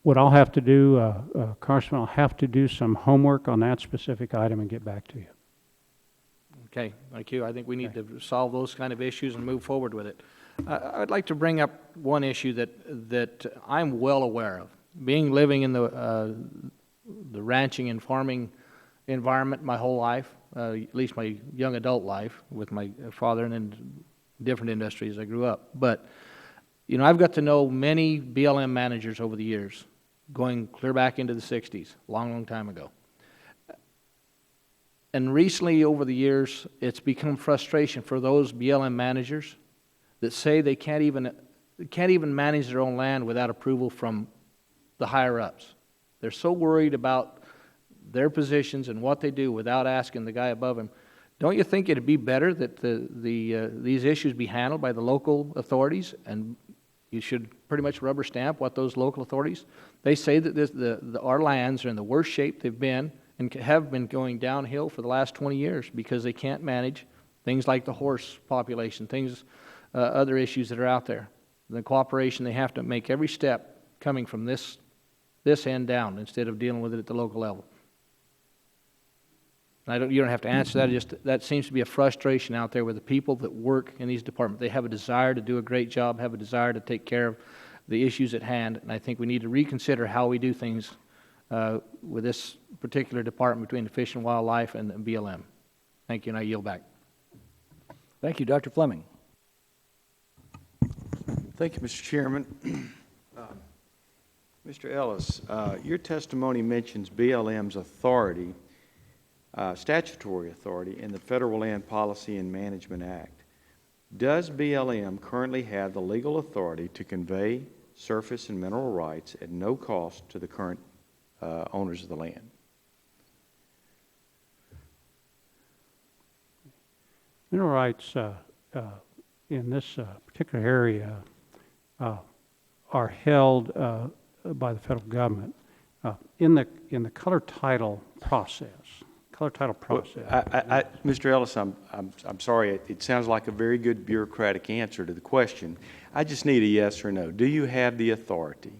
What I'll have to do, Congressman, I'll have to do some homework on that specific item and get back to you. Okay, thank you. I think we need to solve those kind of issues and move forward with it. I'd like to bring up one issue that I'm well aware of. Living in the ranching and farming environment my whole life, at least my young adult life, with my father and in different industries I grew up. But, you know, I've got to know many BLM managers over the years, going clear back into the 60s, long time ago. And recently, over the years, it's become frustration for those BLM managers that say they can't even manage their own land without approval from the higher-ups. They're so worried about their positions and what they do without asking the guy above them. Don't you think it'd be better that these issues be handled by the local authorities, and you should pretty much rubber stamp what those local authorities? They say that our lands are in the worst shape they've been and have been going downhill for the last 20 years because they can't manage things like the horse population, other issues that are out there. The cooperation, they have to make every step coming from this end down instead of dealing with it at the local level. You don't have to answer that. That seems to be a frustration out there with the people that work in these departments. They have a desire to do a great job, have a desire to take care of the issues at hand, and I think we need to reconsider how we do things with this particular department between the Fish and Wildlife and BLM. Thank you, and I yield back. Thank you, Dr. Fleming. Thank you, Mr. Chairman. Mr. Ellis, your testimony mentions BLM's authority, statutory authority, in the Federal Land Policy and Management Act. Does BLM currently have the legal authority to convey surface and mineral rights at no cost to the current owners of the land? Mineral rights in this particular area are held by the federal government in the color title process. Mr. Ellis, I'm sorry. It sounds like a very good bureaucratic answer to the question. I just need a yes or no. Do you have the authority?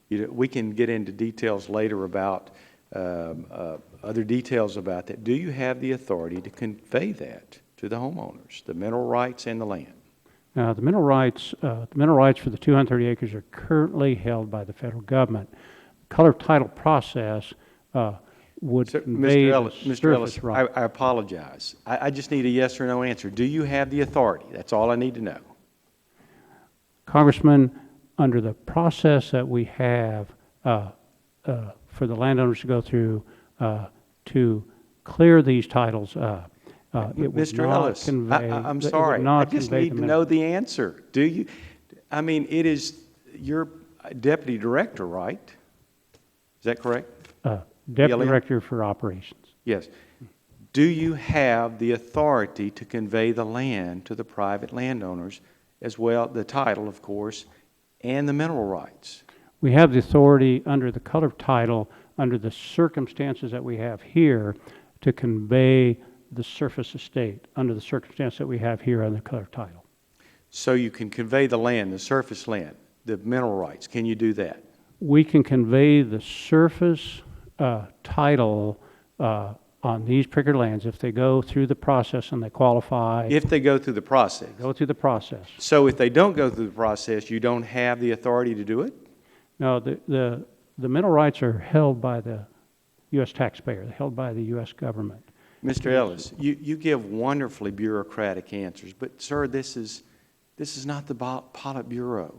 We can get into details later about other details about that. Do you have the authority to convey that to the homeowners, the mineral rights and the land? The mineral rights for the 230 acres are currently held by the federal government. The color title process would convey Mr. Ellis, I apologize. I just need a yes or no answer. Do you have the authority? That's all I need to know. Congressman, under the process that we have for the landowners to go through to clear these titles up, Mr. Ellis, I'm sorry. I just need to know the answer. Do you? I mean, it is your deputy director, right? Is that correct? Deputy Director for Operations. Yes. Do you have the authority to convey the land to the private landowners as well, the title, of course, and the mineral rights? We have the authority under the color title, under the circumstances that we have here, to convey the surface estate under the circumstance that we have here on the color title. So you can convey the land, the surface land, the mineral rights. Can you do that? We can convey the surface title on these particular lands if they go through the process and they qualify. If they go through the process. Go through the process. So if they don't go through the process, you don't have the authority to do it? No, the mineral rights are held by the U.S. taxpayer, held by the U.S. government. Mr. Ellis, you give wonderfully bureaucratic answers, but sir, this is not the Politburo.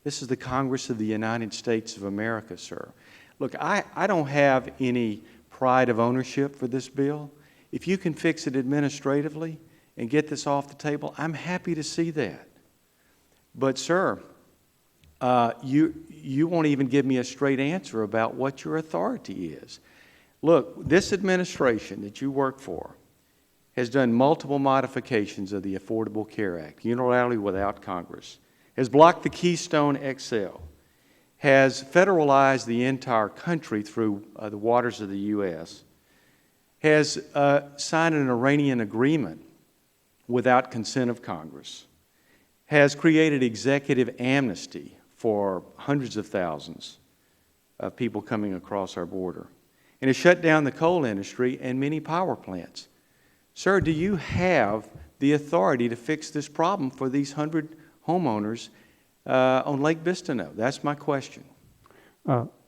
This is the Congress of the United States of America, sir. Look, I don't have any pride of ownership for this bill. If you can fix it administratively and get this off the table, I'm happy to see that. But, sir, you won't even give me a straight answer about what your authority is. Look, this administration that you work for has done multiple modifications of the Affordable Care Act, unilaterally without Congress, has blocked the Keystone XL, has federalized the entire country through the waters of the U.S., has signed an Iranian agreement without consent of Congress, has created executive amnesty for hundreds of thousands of people coming across our border, and has shut down the coal industry and many power plants. Sir, do you have the authority to fix this problem for these 100 homeowners on Lake Bistineau? That's my question.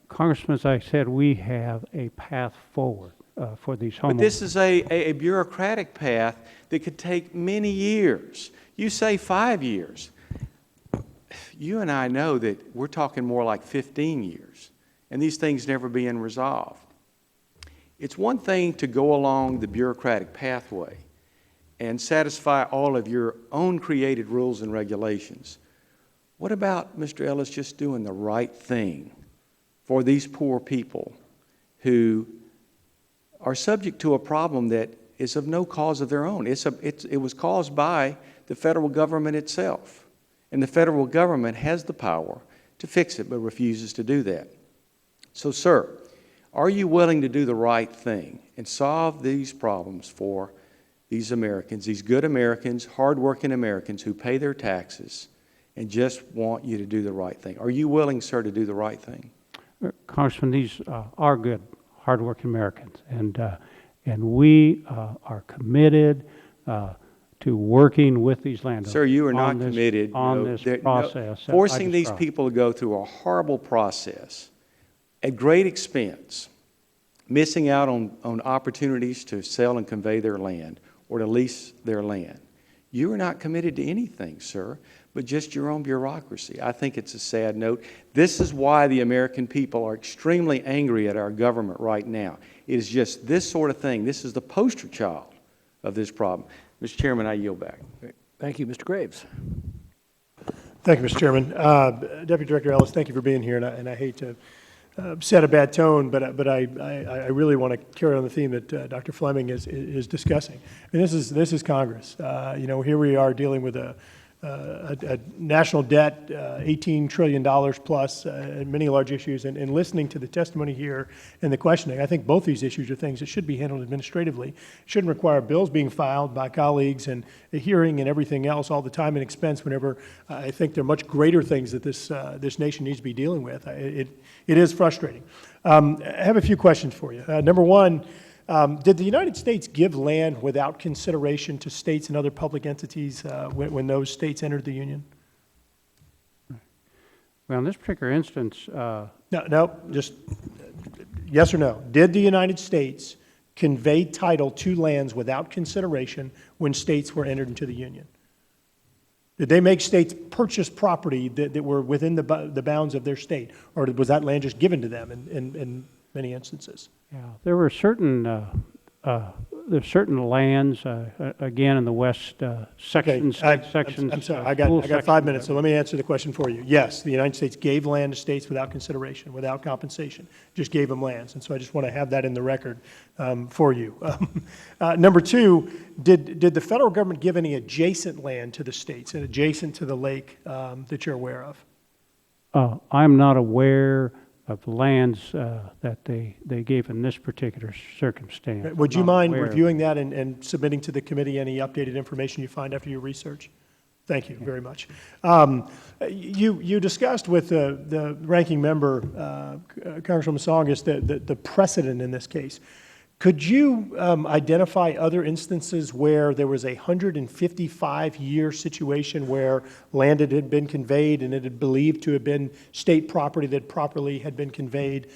Congressman, as I said, we have a path forward for these homeowners. But this is a bureaucratic path that could take many years. You say 5 years. You and I know that we're talking more like 15 years, and these things never being resolved. It's one thing to go along the bureaucratic pathway and satisfy all of your own created rules and regulations. What about, Mr. Ellis, just doing the right thing for these poor people who are subject to a problem that is of no cause of their own? It was caused by the federal government itself, and the federal government has the power to fix it but refuses to do that. So, sir, are you willing to do the right thing and solve these problems for these Americans, these good Americans, hardworking Americans who pay their taxes and just want you to do the right thing? Are you willing, sir, to do the right thing? Congressman, these are good, hardworking Americans, and we are committed to working with these landowners. Sir, you are not committed on this process. Forcing these people to go through a horrible process at great expense, missing out on opportunities to sell and convey their land or to lease their land. You are not committed to anything, sir, but just your own bureaucracy. I think it's a sad note. This is why the American people are extremely angry at our government right now. It is just this sort of thing. This is the poster child of this problem. Mr. Chairman, I yield back. Thank you, Mr. Graves. Thank you, Mr. Chairman. Deputy Director Ellis, thank you for being here, and I hate to set a bad tone, but I really want to carry on the theme that Dr. Fleming is discussing. I mean, this is Congress. You know, here we are dealing with a national debt, $18 trillion plus, and many large issues, and listening to the testimony here and the questioning, I think both these issues are things that should be handled administratively. Shouldn't require bills being filed by colleagues and a hearing and everything else, all the time and expense whenever I think there are much greater things that this nation needs to be dealing with. It is frustrating. I have a few questions for you. Number one, did the United States give land without consideration to states and other public entities when those states entered the Union? Well, in this particular instance... No, just yes or no. Did the United States convey title to lands without consideration when states were entered into the Union? Did they make states purchase property that were within the bounds of their state, or was that land just given to them in many instances? Yeah, there were certain lands, again, in the west sections. I'm sorry, I got 5 minutes, so let me answer the question for you. Yes, the United States gave land to states without consideration, without compensation, just gave them lands, and so I just want to have that in the record for you. Number two, did the federal government give any adjacent land to the states and adjacent to the lake that you're aware of? I'm not aware of lands that they gave in this particular circumstance. Would you mind reviewing that and submitting to the committee any updated information you find after your research? Thank you very much. You discussed with the ranking member, Congresswoman Tsongas, the precedent in this case. Could you identify other instances where there was a 155-year situation where land had been conveyed and it had believed to have been state property that properly had been conveyed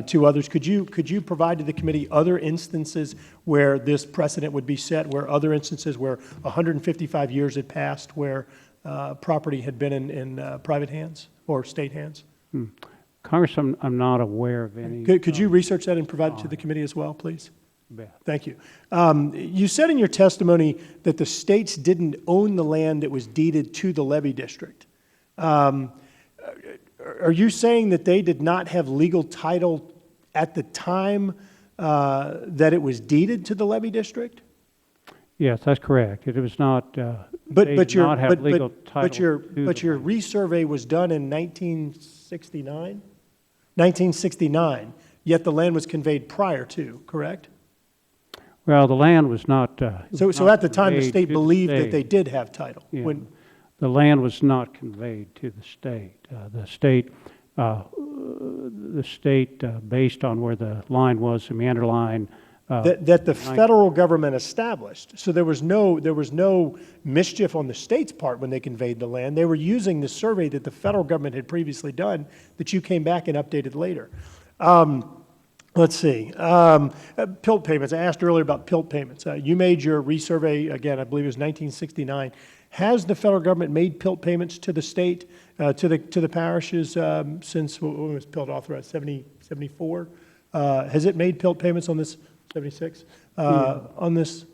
to others? Could you provide to the committee other instances where this precedent would be set, where other instances where 155 years had passed where property had been in private hands or state hands? Congressman, I'm not aware of any. Could you research that and provide it to the committee as well, please? Yeah. Thank you. You said in your testimony that the states didn't own the land that was deeded to the levee district. Are you saying that they did not have legal title at the time that it was deeded to the levee district? Yes, that's correct. It was not, they But did not have legal title. but your to the land. resurvey was done in 1969? 1969, yet the land was conveyed prior to, correct? Well, the land was not. So at the time, the conveyed state to believed that state. they did have title. Yeah. When, The land was not conveyed to the state. The state, based on where the line was, the meander line. that the federal government established. So there was no mischief on the state's part when they conveyed the land. They were using the survey that the federal government had previously done that you came back and updated later. Let's see. PILT payments. I asked earlier about PILT payments. You made your resurvey, again, I believe it was 1969. Has the federal government made PILT payments to the state, to the parishes since, when was PILT authorized, 74? Has it made PILT payments on this, 76, on this?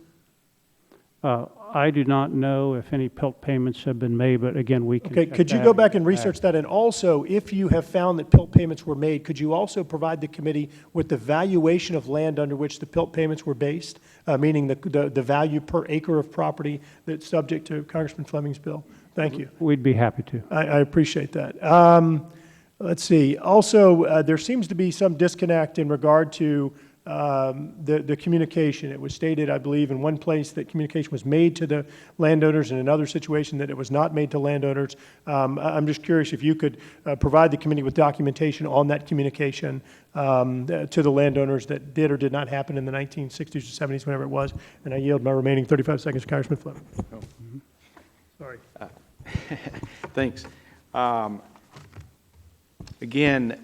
I do not know if any PILT payments have been made, but again, we can Okay, check could you that go and back get and research that? And also, if you have found that PILT payments were made, could you also provide the committee with the valuation of land under which the PILT payments were based, meaning the value per acre of property that's subject to Congressman Fleming's bill? Thank you. We'd be happy to. I appreciate that. Let's see. Also, there seems to be some disconnect in regard to the communication. It was stated, I believe, in one place that communication was made to the landowners, in another situation that it was not made to landowners. I'm just curious if you could provide the committee with documentation on that communication to the landowners that did or did not happen in the 1960s or 70s, whenever it was. And I yield my remaining 35 seconds to Congressman Fleming. Sorry. Thanks. Again,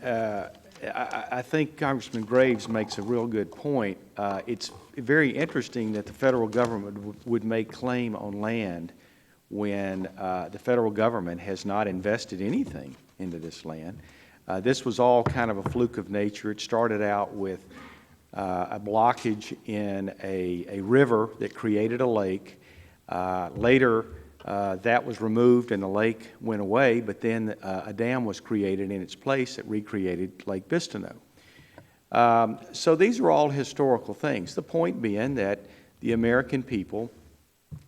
I think Congressman Graves makes a real good point. It's very interesting that the federal government would make claim on land when the federal government has not invested anything into this land. This was all kind of a fluke of nature. It started out with a blockage in a river that created a lake. Later, that was removed and the lake went away, but then a dam was created in its place that recreated Lake Bistineau. So these are all historical things. The point being that the American people,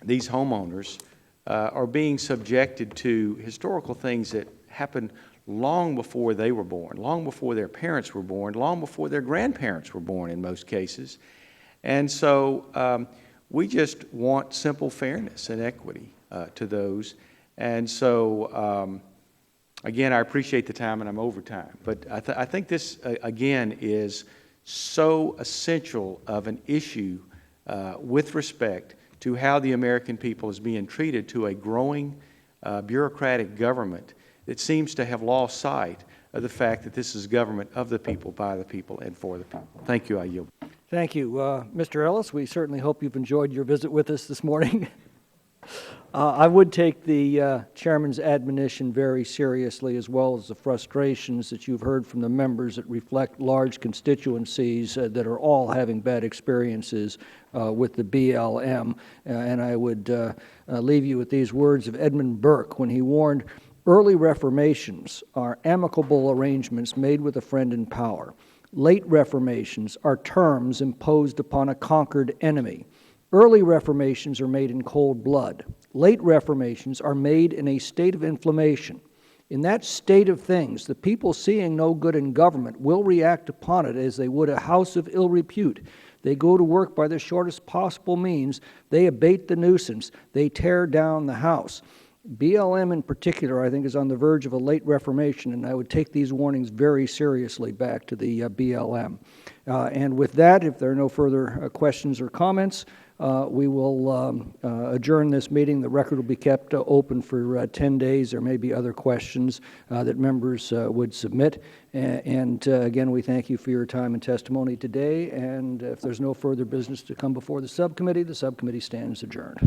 these homeowners, are being subjected to historical things that happened long before they were born, long before their parents were born, long before their grandparents were born in most cases. And so we just want simple fairness and equity to those. And so, again, I appreciate the time, and I'm over time. But I think this, again, is so essential of an issue with respect to how the American people is being treated to a growing bureaucratic government that seems to have lost sight of the fact that this is government of the people, by the people, and for the people. Thank you. I yield. Thank you. Mr. Ellis, we certainly hope you've enjoyed your visit with us this morning. I would take the chairman's admonition very seriously, as well as the frustrations that you've heard from the members that reflect large constituencies that are all having bad experiences with the BLM. And I would leave you with these words of Edmund Burke when he warned, "Early reformations are amicable arrangements made with a friend in power. Late reformations are terms imposed upon a conquered enemy. Early reformations are made in cold blood. Late reformations are made in a state of inflammation. In that state of things, the people seeing no good in government will react upon it as they would a house of ill repute. They go to work by the shortest possible means. They abate the nuisance. They tear down the house." BLM in particular, I think, is on the verge of a late reformation, and I would take these warnings very seriously back to the BLM. And with that, if there are no further questions or comments, we will adjourn this meeting. The record will be kept open for 10 days. There may be other questions that members would submit. And again, we thank you for your time and testimony today. And if there's no further business to come before the subcommittee stands adjourned.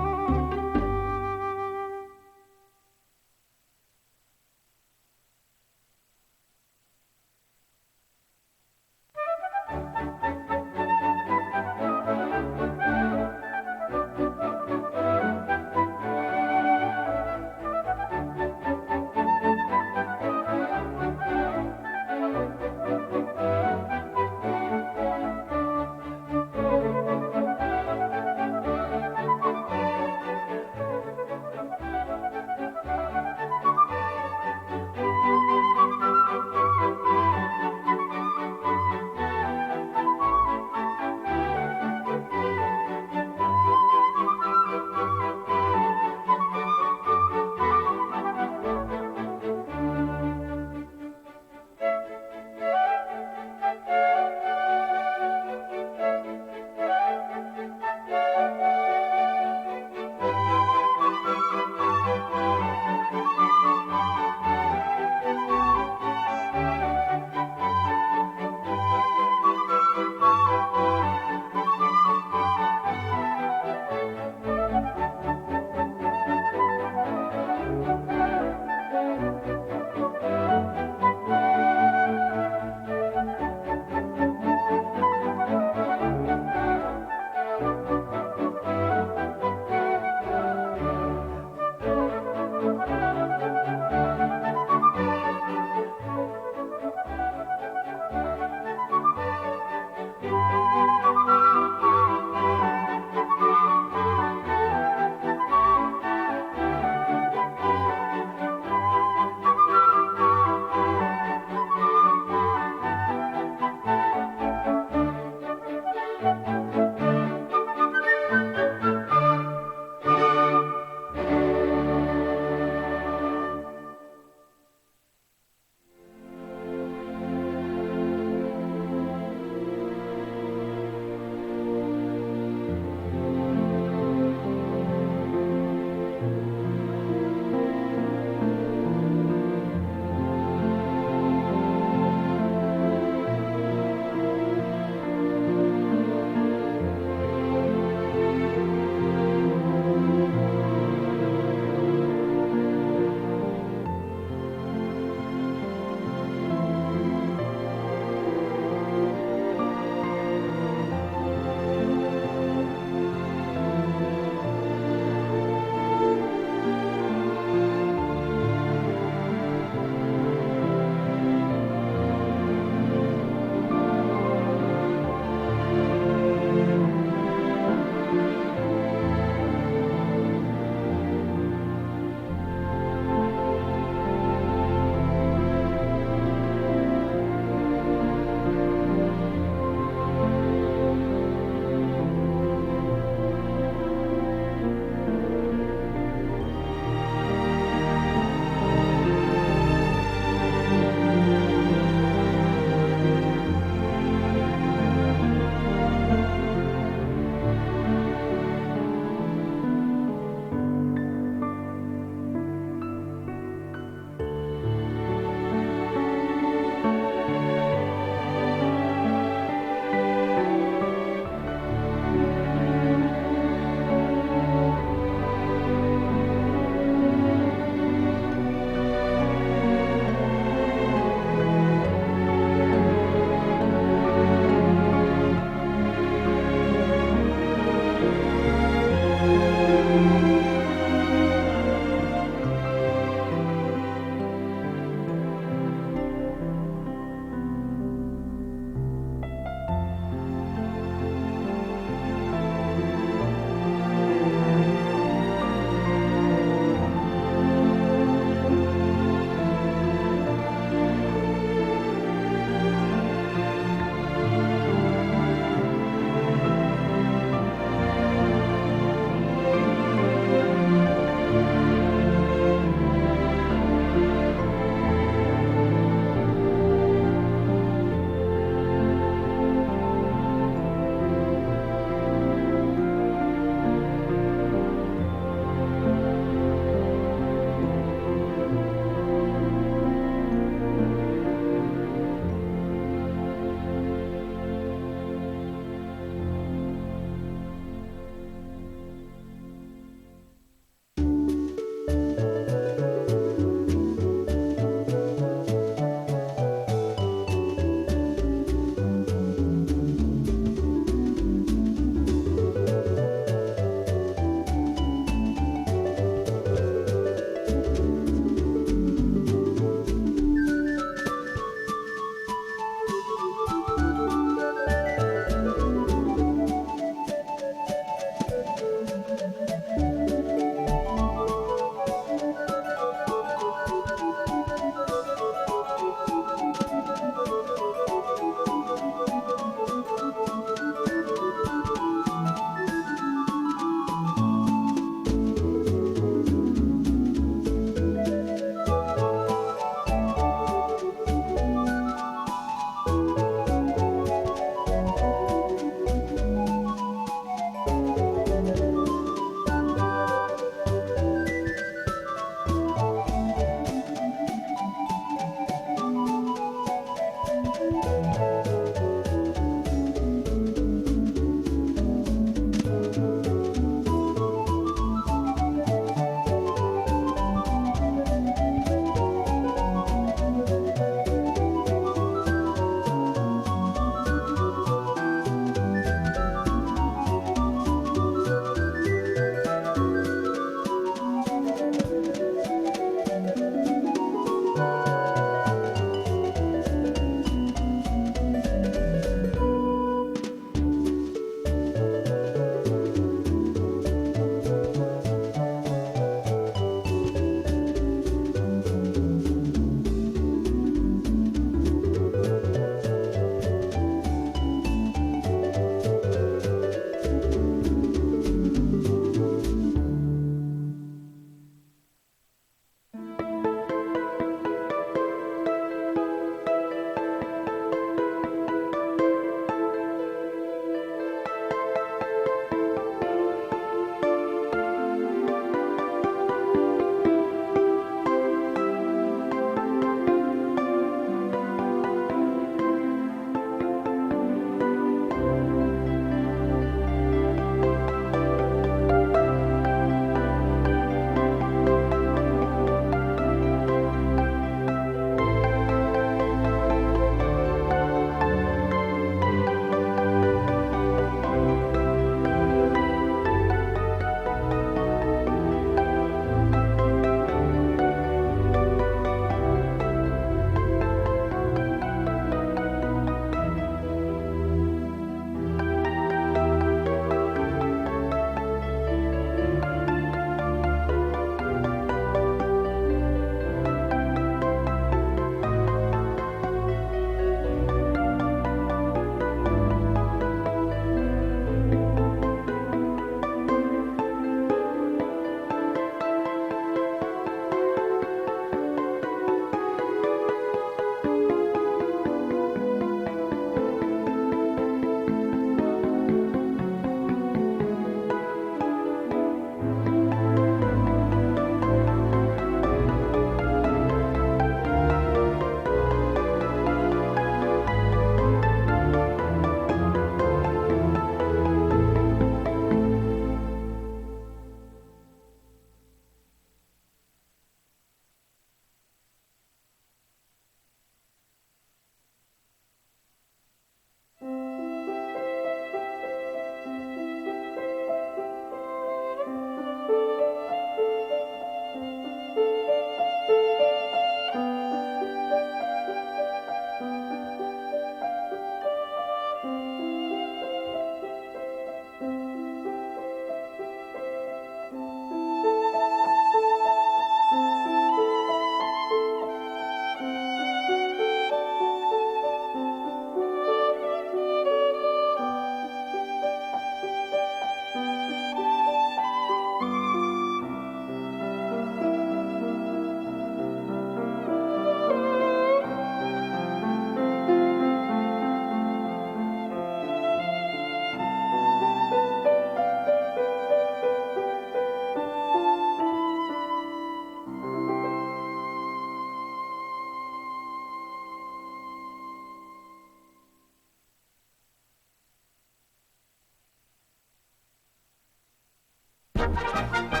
Act.